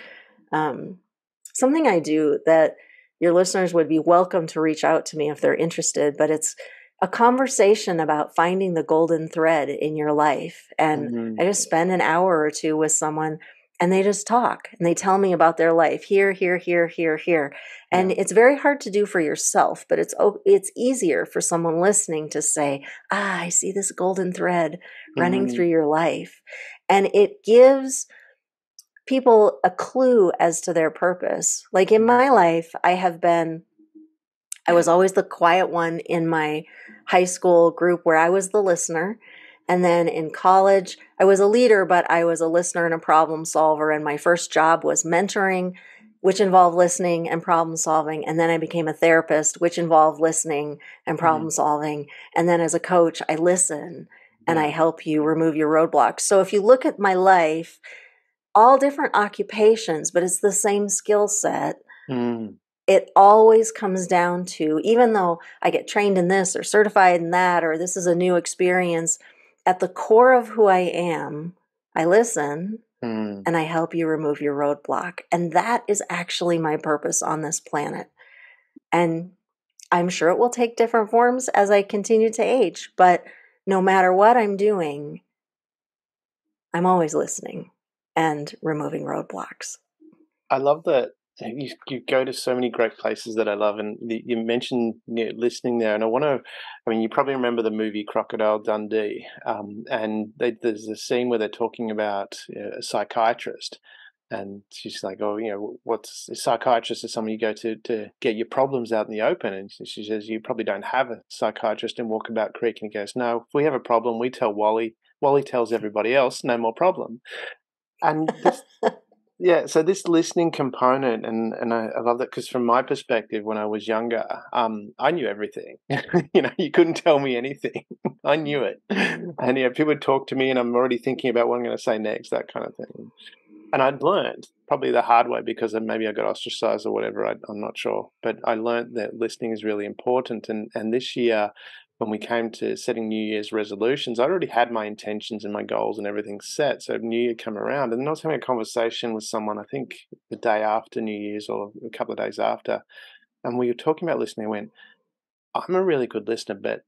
Something I do that your listeners would be welcome to reach out to me if they're interested, but it's a conversation about finding the golden thread in your life. And I just spend an hour or two with someone and they just talk and they tell me about their life here, here, here, here, here. And it's very hard to do for yourself, but it's easier for someone listening to say, I see this golden thread running through your life. And it gives people a clue as to their purpose. Like in my life, I was always the quiet one in my high school group where I was the listener. And then in college, I was a leader, but I was a listener and a problem solver. And my first job was mentoring, which involved listening and problem solving. And then I became a therapist, which involved listening and problem solving. And then as a coach, I listen and I help you remove your roadblocks. So if you look at my life, all different occupations, but it's the same skill set. It always comes down to, even though I get trained in this or certified in that, or this is a new experience, at the core of who I am, I listen and I help you remove your roadblock. And that is actually my purpose on this planet. And I'm sure it will take different forms as I continue to age, but no matter what I'm doing, I'm always listening and removing roadblocks. I love that you go to so many great places that I love, and you mentioned listening there, and you probably remember the movie Crocodile Dundee, and there's a scene where they're talking about a psychiatrist, and she's like, what's a psychiatrist? Is someone you go to get your problems out in the open, and she says, you probably don't have a psychiatrist in Walkabout Creek, and he goes, no, if we have a problem, we tell Wally tells everybody else, no more problem. And this, so this listening component, and I love that, because from my perspective, when I was younger, I knew everything. You couldn't tell me anything. I knew it. And people would talk to me and I'm already thinking about what I'm going to say next, that kind of thing. And I'd learned, probably the hard way, because maybe I got ostracized or whatever, I'm not sure. But I learned that listening is really important. And this year, when we came to setting New Year's resolutions, I already had my intentions and my goals and everything set. So New Year come around, and then I was having a conversation with someone, I think the day after New Year's or a couple of days after, and we were talking about listening. I went, I'm a really good listener, but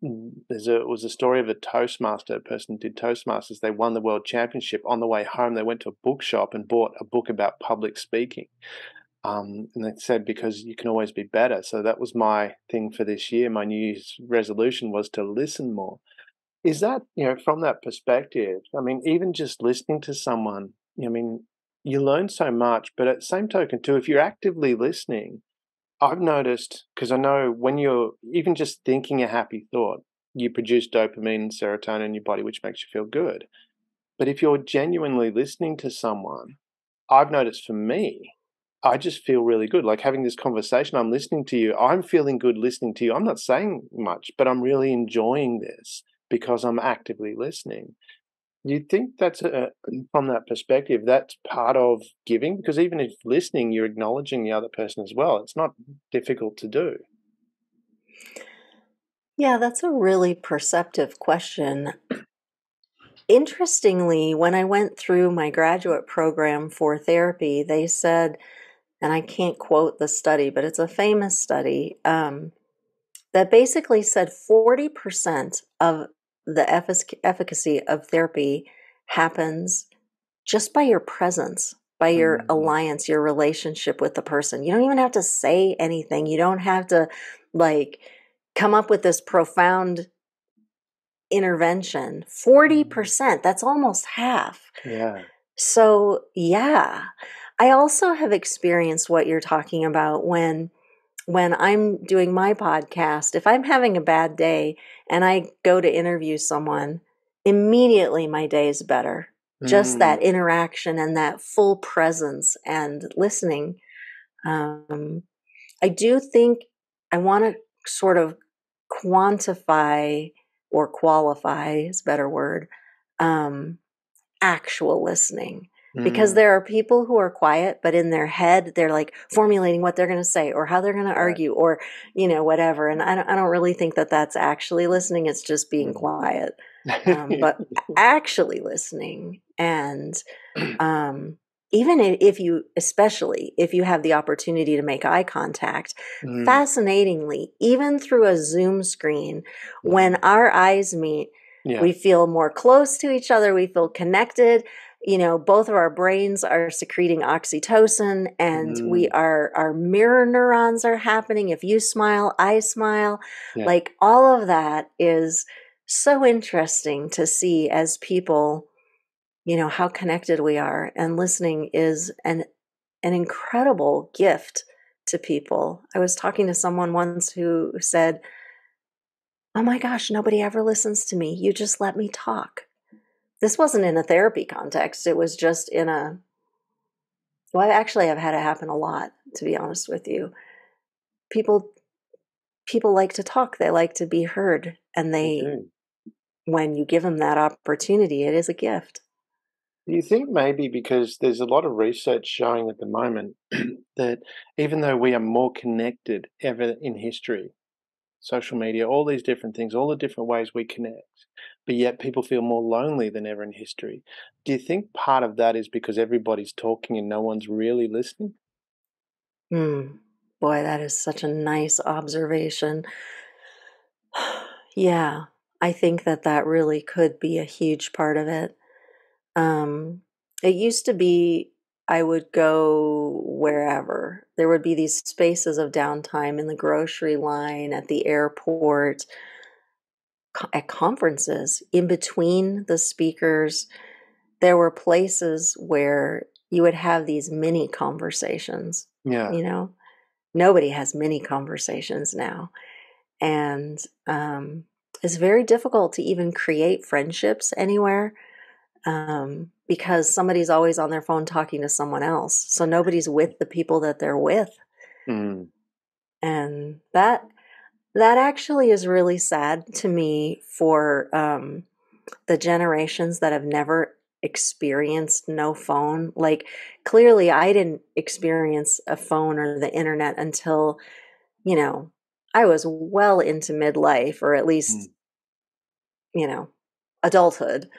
it was a story of a Toastmaster, a person who did Toastmasters. They won the world championship. On the way home, they went to a bookshop and bought a book about public speaking. And they said, because you can always be better. So that was my thing for this year. My New Year's resolution was to listen more. Is that, from that perspective, even just listening to someone, you learn so much, but at the same token too, if you're actively listening, I've noticed, because I know when you're even just thinking a happy thought, you produce dopamine and serotonin in your body, which makes you feel good. But if you're genuinely listening to someone, I've noticed for me, I just feel really good. Like having this conversation, I'm listening to you. I'm feeling good listening to you. I'm not saying much, but I'm really enjoying this because I'm actively listening. You think that's from that perspective, that's part of giving? Because even if listening, you're acknowledging the other person as well. It's not difficult to do. Yeah, that's a really perceptive question. Interestingly, when I went through my graduate program for therapy, they said, and I can't quote the study, but it's a famous study, that basically said 40% of the efficacy of therapy happens just by your presence, by your Mm. alliance, your relationship with the person. You don't even have to say anything. You don't have to like come up with this profound intervention. 40%, that's almost half. Yeah. So, yeah. I also have experienced what you're talking about when I'm doing my podcast. If I'm having a bad day and I go to interview someone, immediately my day is better. Just that Mm. interaction and that full presence and listening. Um, I do think I want to sort of quantify or qualify is a better word, um, actual listening. Because Mm. there are people who are quiet, but in their head, they're like formulating what they're going to say or how they're going to Right. argue or, whatever. And I don't really think that that's actually listening. It's just being Mm. quiet. But actually listening and um, even if you, especially if you have the opportunity to make eye contact, Mm. fascinatingly, even through a Zoom screen, when Mm. our eyes meet, Yeah. we feel more close to each other, we feel connected. Both of our brains are secreting oxytocin and Mm. our mirror neurons are happening. If you smile, I smile. Yeah. Like all of that is so interesting to see as people, how connected we are. And listening is an incredible gift to people. I was talking to someone once who said, "Oh my gosh, nobody ever listens to me. You just let me talk." This wasn't in a therapy context. It was just well, I've had it happen a lot, to be honest with you. People people like to talk. They like to be heard, and They do. when you give them that opportunity, it is a gift. Do you think maybe because there's a lot of research showing at the moment that even though we are more connected ever in history, social media, all these different things, all the different ways we connect, but yet people feel more lonely than ever in history. Do you think part of that is because everybody's talking and no one's really listening? Hmm. Boy, that is such a nice observation. Yeah, I think that that really could be a huge part of it. Um, it used to be I would go wherever. There would be these spaces of downtime in the grocery line, at the airport, at conferences, in between the speakers. There were places where you would have these mini conversations, Yeah. you know? Nobody has mini conversations now. And it's very difficult to even create friendships anywhere because somebody's always on their phone talking to someone else. So nobody's with the people that they're with. Mm. And that actually is really sad to me for the generations that have never experienced no phone. Like clearly I didn't experience a phone or the internet until, you know, I was well into midlife or at least, Mm. you know, adulthood.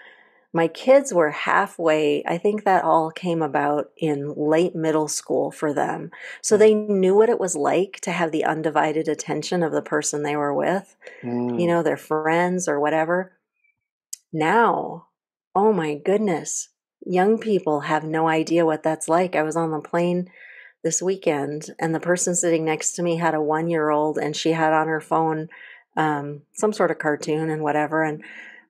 My kids were halfway, I think that all came about in late middle school for them. So Mm. they knew what it was like to have the undivided attention of the person they were with, Mm. their friends or whatever. Now, oh my goodness, young people have no idea what that's like. I was on the plane this weekend and the person sitting next to me had a 1-year old and she had on her phone some sort of cartoon and whatever. And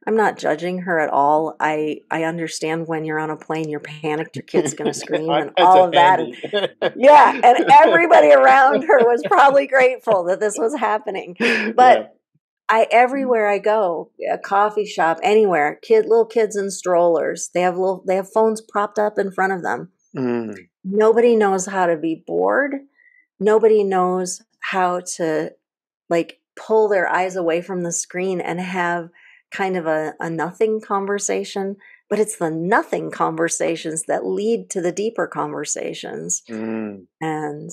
I'm not judging her at all. I understand when you're on a plane, you're panicked, your kid's going to scream and iPads all are of that. And handy. yeah, and everybody around her was probably grateful that this was happening. Yeah. But everywhere I go, a coffee shop, anywhere, little kids in strollers, they have phones propped up in front of them. Mm. Nobody knows how to be bored. Nobody knows how to like pull their eyes away from the screen and have kind of a nothing conversation. But it's the nothing conversations that lead to the deeper conversations. Mm. And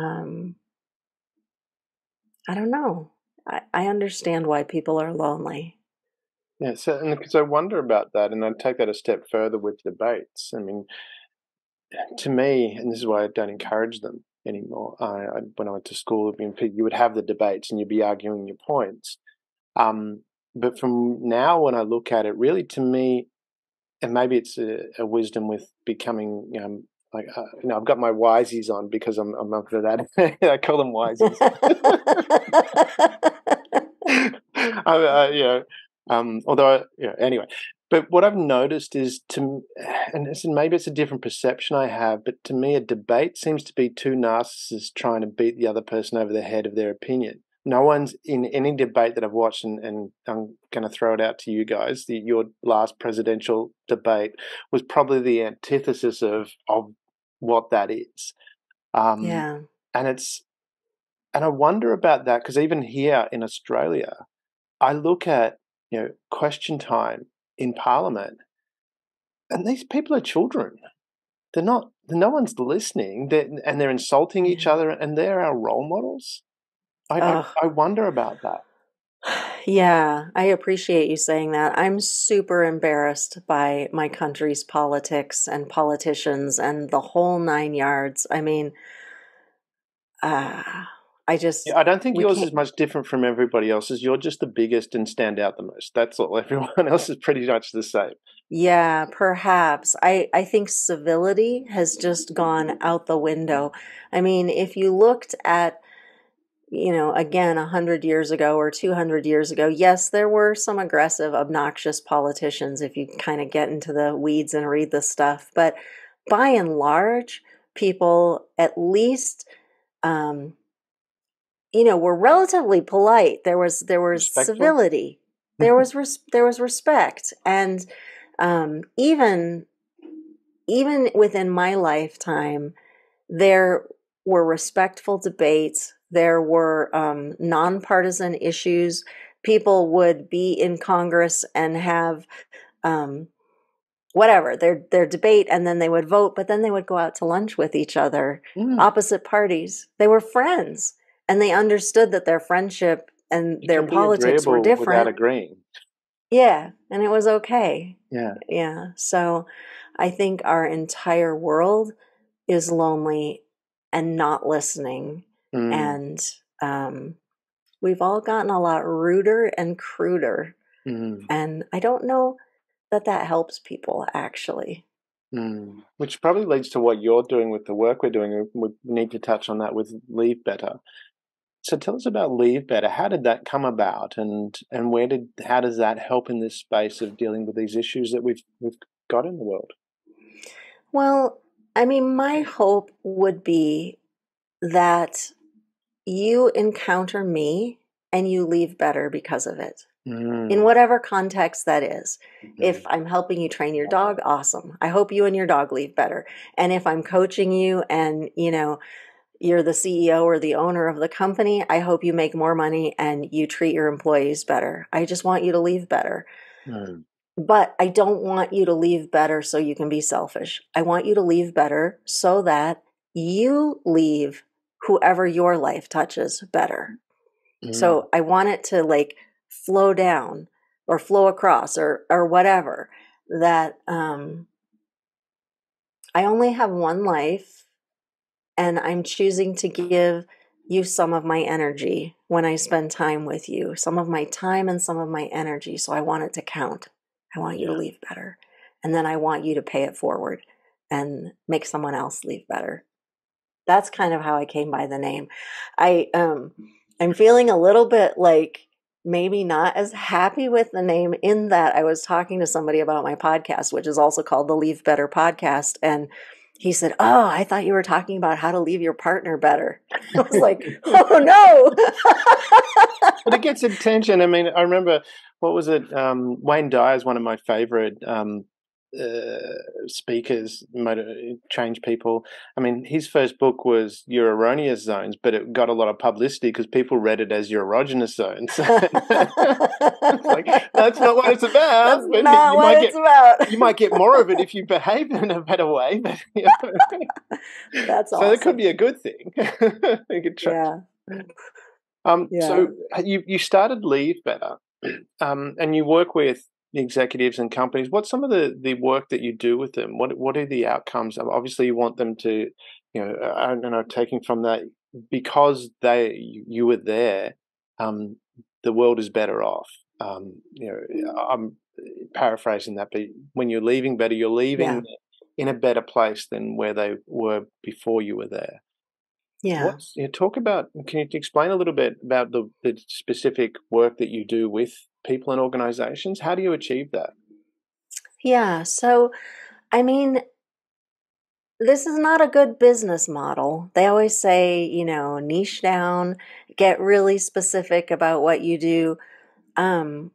um, I don't know. I understand why people are lonely. Yeah, so and because I wonder about that, and I'd take that a step further with debates. I mean, to me, and this is why I don't encourage them anymore. When I went to school, you would have the debates and you'd be arguing your points. Um, but from now, when I look at it, really, to me, and maybe it's a wisdom with becoming, I've got my wisies on because I'm up for that. I call them wisies. Anyway. But what I've noticed is maybe it's a different perception I have, but to me, a debate seems to be two narcissists trying to beat the other person over the head of their opinion. No one's in any debate that I've watched, and I'm going to throw it out to you guys. Your last presidential debate was probably the antithesis of what that is. Yeah. And I wonder about that because even here in Australia, I look at question time in Parliament, and these people are children. They're not. No one's listening. They're insulting each Yeah. other, and they're our role models. Oh, I wonder about that. yeah, I appreciate you saying that. I'm super embarrassed by my country's politics and politicians and the whole nine yards. I mean, I just, Yeah, I don't think we yours can't, is much different from everybody else's. You're just the biggest and stand out the most. That's all. Everyone else is pretty much the same. yeah, perhaps. I think civility has just gone out the window. I mean, if you looked at, again, 100 years ago or 200 years ago, yes, there were some aggressive, obnoxious politicians if you kind of get into the weeds and read the stuff. But by and large, people at least, um, were relatively polite. There was Respectful. civility. There was respect, and even within my lifetime, there were respectful debates. There were nonpartisan issues. People would be in Congress and have um, whatever their debate, and then they would vote. But then they would go out to lunch with each other, Mm. opposite parties. They were friends, and they understood that their friendship and You their can be politics were agreeable without different. agreeing. Yeah, and it was okay. Yeah. Yeah. So I think our entire world is lonely and not listening. Mm. And we've all gotten a lot ruder and cruder. Mm. And I don't know that helps people, actually. Mm. Which probably leads to what you're doing with the work we're doing. We need to touch on that with Leave Better. So tell us about Leave Better. How did that come about, and how does that help in this space of dealing with these issues that we've got in the world? Well, I mean, my hope would be that you encounter me and you leave better because of it, in Mm. whatever context that is. If Mm. I'm helping you train your dog, awesome. I hope you and your dog leave better. And if I'm coaching you and, you're the CEO or the owner of the company, I hope you make more money and you treat your employees better. I just want you to leave better. Mm. But I don't want you to leave better so you can be selfish. I want you to leave better so that you leave whoever your life touches better. Mm. So I want it to like flow down or flow across or whatever. That I only have one life, and I'm choosing to give you some of my energy when I spend time with you, some of my time and some of my energy. So I want it to count. I want you to Yeah. leave better. And then I want you to pay it forward and make someone else leave better. That's kind of how I came by the name. I'm feeling a little bit like maybe not as happy with the name, in that I was talking to somebody about my podcast, which is also called the Leave Better Podcast, and he said, "Oh, I thought you were talking about how to leave your partner better." I was like, "Oh no." But it gets attention. I mean, I remember, what was it? Wayne Dyer is one of my favorite speakers, change people. I mean, his first book was Your Erroneous Zones, but it got a lot of publicity because people read it as Your Erogenous Zones. It's like, that's not what it's about. That's But not what it's you about. might get more of it if you behave in a better way. But, That's so it could awesome. be a good thing. You could try. Yeah. Yeah. So you started Leave Better, and you work with executives and companies. What's some of the work that you do with them? What are the outcomes? Obviously, you want them to, I don't know, taking from that, because you were there, um, the world is better off. I'm paraphrasing that, but when you're leaving better, you're Yeah. leaving in a better place than where they were before you were there. Yeah. What's you talk about? Can you explain a little bit about the specific work that you do with people and organizations? How do you achieve that? Yeah. So, I mean, this is not a good business model. They always say, niche down, get really specific about what you do.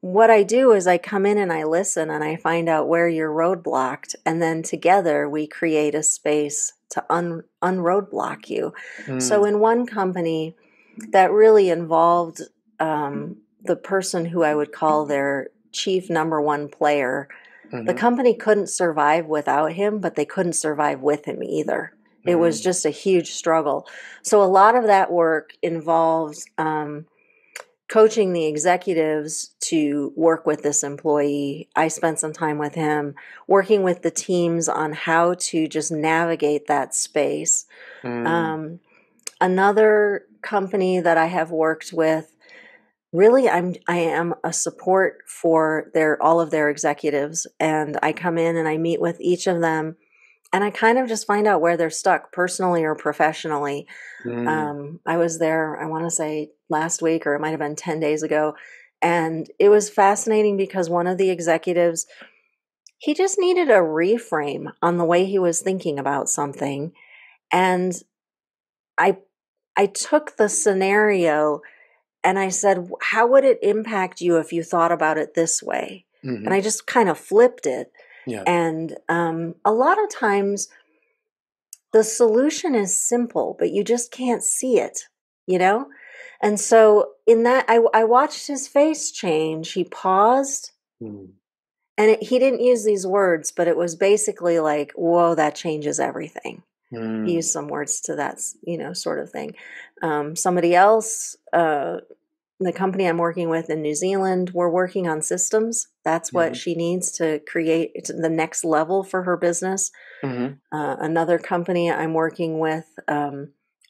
What I do is I come in and I listen and I find out where you're roadblocked, and then together we create a space to unroadblock you. So Mm, in one company that really involved the person who I would call their chief number one player, the mm-hmm, company couldn't survive without him, but they couldn't survive with him either. It was mm, just a huge struggle. So a lot of that work involves coaching the executives to work with this employee. I spent some time with him working with the teams on how to just navigate that space. mm, Um, Another company that I have worked with, really I am a support for their all of their executives, and I come in and I meet with each of them and I kind of just find out where they're stuck personally or professionally. mm, I was there, I want to say last week, or it might have been 10 days ago. And it was fascinating because one of the executives, he just needed a reframe on the way he was thinking about something. And I, I took the scenario and I said, how would it impact you if you thought about it this way? And mm-hmm, I just kind of flipped it. yeah. And a lot of times the solution is simple, but you just can't see it, you know? And so in that, I watched his face change. He paused, Mm, and he didn't use these words, but it was basically like, whoa, that changes everything. He mm, used some words to that, sort of thing. Somebody else, the company I'm working with in New Zealand, we're working on systems. That's what mm-hmm, she needs to create the next level for her business. mm-hmm, Another company I'm working with,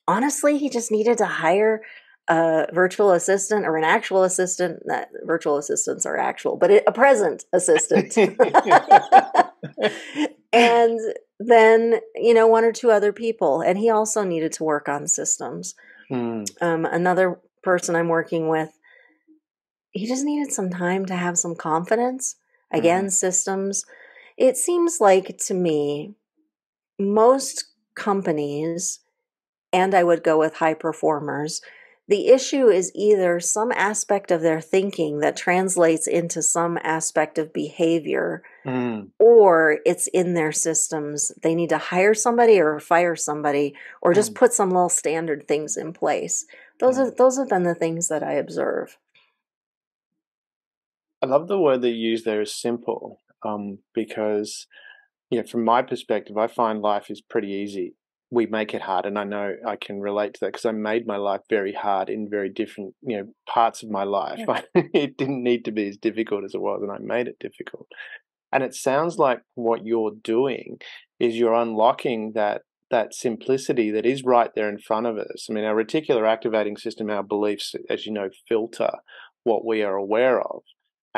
honestly, he just needed to hire a virtual assistant or an actual assistant. That virtual assistants are actual, but a present assistant. And then, one or two other people. And he also needed to work on systems. mm, Another person I'm working with, he just needed some time to have some confidence. mm, Again, systems. It seems like to me, most companies, and I would go with high performers, the issue is either some aspect of their thinking that translates into some aspect of behavior, mm, or it's in their systems. They need to hire somebody or fire somebody, or just mm, put some little standard things in place. Those mm. are those have been the things that I observe. I love the word that you use there is simple, because from my perspective, I find life is pretty easy. We make it hard, and I know I can relate to that because I made my life very hard in very different, parts of my life. Yeah. It didn't need to be as difficult as it was, and I made it difficult. And it sounds like what you're doing is you're unlocking that simplicity that is right there in front of us. I mean, our reticular activating system, our beliefs, as you know, filter what we are aware of.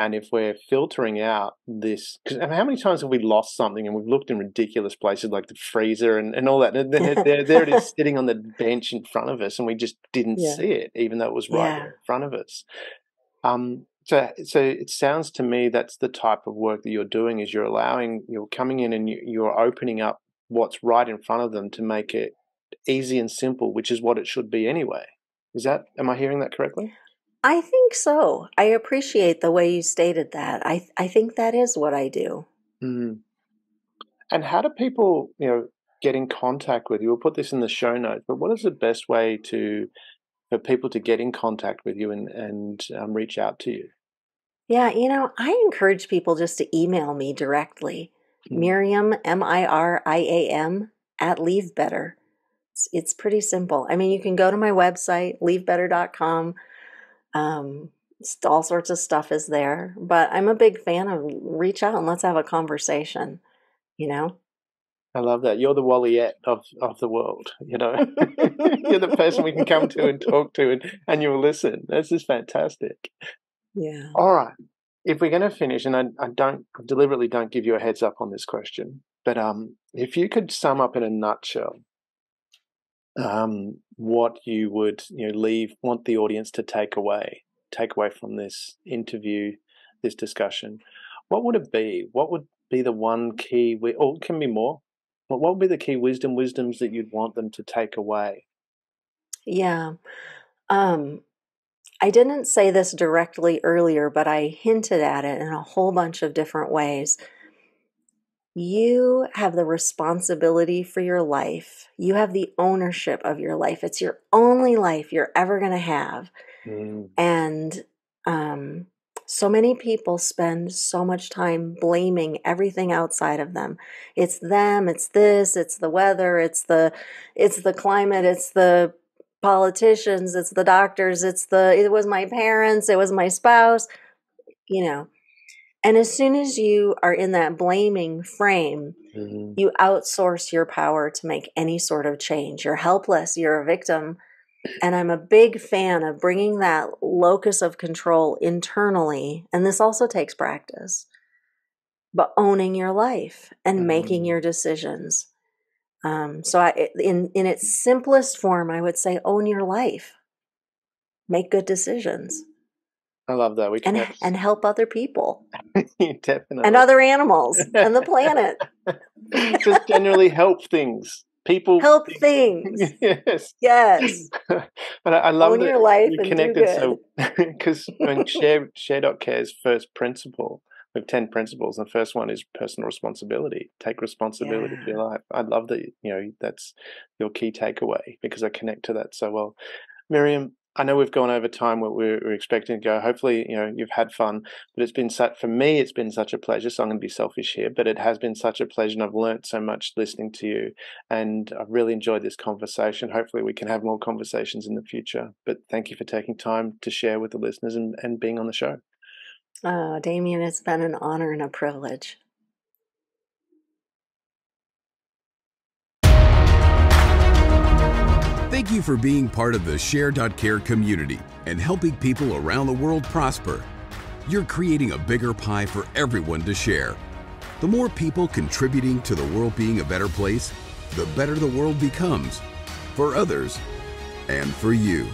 And if we're filtering out this, because how many times have we lost something and we've looked in ridiculous places like the freezer and all that, and then there it is sitting on the bench in front of us, and we just didn't Yeah. see it, even though it was right there Yeah. in front of us. So it sounds to me that's the type of work that you're doing is you're coming in and you're opening up what's right in front of them to make it easy and simple, which is what it should be anyway. Am I hearing that correctly? I think so. I appreciate the way you stated that. I think that is what I do. Mm. And how do people, get in contact with you? We'll put this in the show notes, but what is the best way for people to get in contact with you and reach out to you? Yeah, I encourage people just to email me directly. Mm. Miriam, Miriam, @leavebetter. It's pretty simple. I mean, you can go to my website, leavebetter.com. All sorts of stuff is there, but I'm a big fan of reach out and let's have a conversation, you know? I love that. You're the Walliette of the world, you know. You're the person we can come to and talk to, and you'll listen. This is fantastic. Yeah. All right. If we're going to finish, and I deliberately don't give you a heads up on this question, but if you could sum up in a nutshell what you would want the audience to take away from this interview, this discussion, what would it be? What would be the one key, or it can be more, but what would be the key wisdoms that you'd want them to take away? Yeah. I didn't say this directly earlier, but I hinted at it in a whole bunch of different ways. You have the responsibility for your life. You have the ownership of your life. It's your only life you're ever going to have. And so many people spend so much time blaming everything outside of them. It's them, it's this, it's the weather, it's the climate, it's the politicians, it's the doctors, it was my parents, it was my spouse, you know. And as soon as you are in that blaming frame, you outsource your power to make any sort of change. You're helpless, you're a victim. And I'm a big fan of bringing that locus of control internally. And this also takes practice, but owning your life and making your decisions. So in its simplest form, I would say own your life, make good decisions. I love that. We can and help other people. Definitely. And other animals and the planet. Just generally help things. People help things. Yes. But I love own that your life you and connected do good. Because when share.care's first principle, we have 10 principles. The first one is personal responsibility. Take responsibility for your life. I love that, that's your key takeaway, because I connect to that so well. Miriam, I know we've gone over time what we're expecting to go. Hopefully, you've had fun, but for me, it's been such a pleasure. So I'm going to be selfish here, but it has been such a pleasure, and I've learned so much listening to you, and I've really enjoyed this conversation. Hopefully we can have more conversations in the future, but thank you for taking time to share with the listeners and being on the show. Oh, Damien, it's been an honor and a privilege. Thank you for being part of the Share.care community and helping people around the world prosper. You're creating a bigger pie for everyone to share. The more people contributing to the world being a better place, the better the world becomes, for others and for you.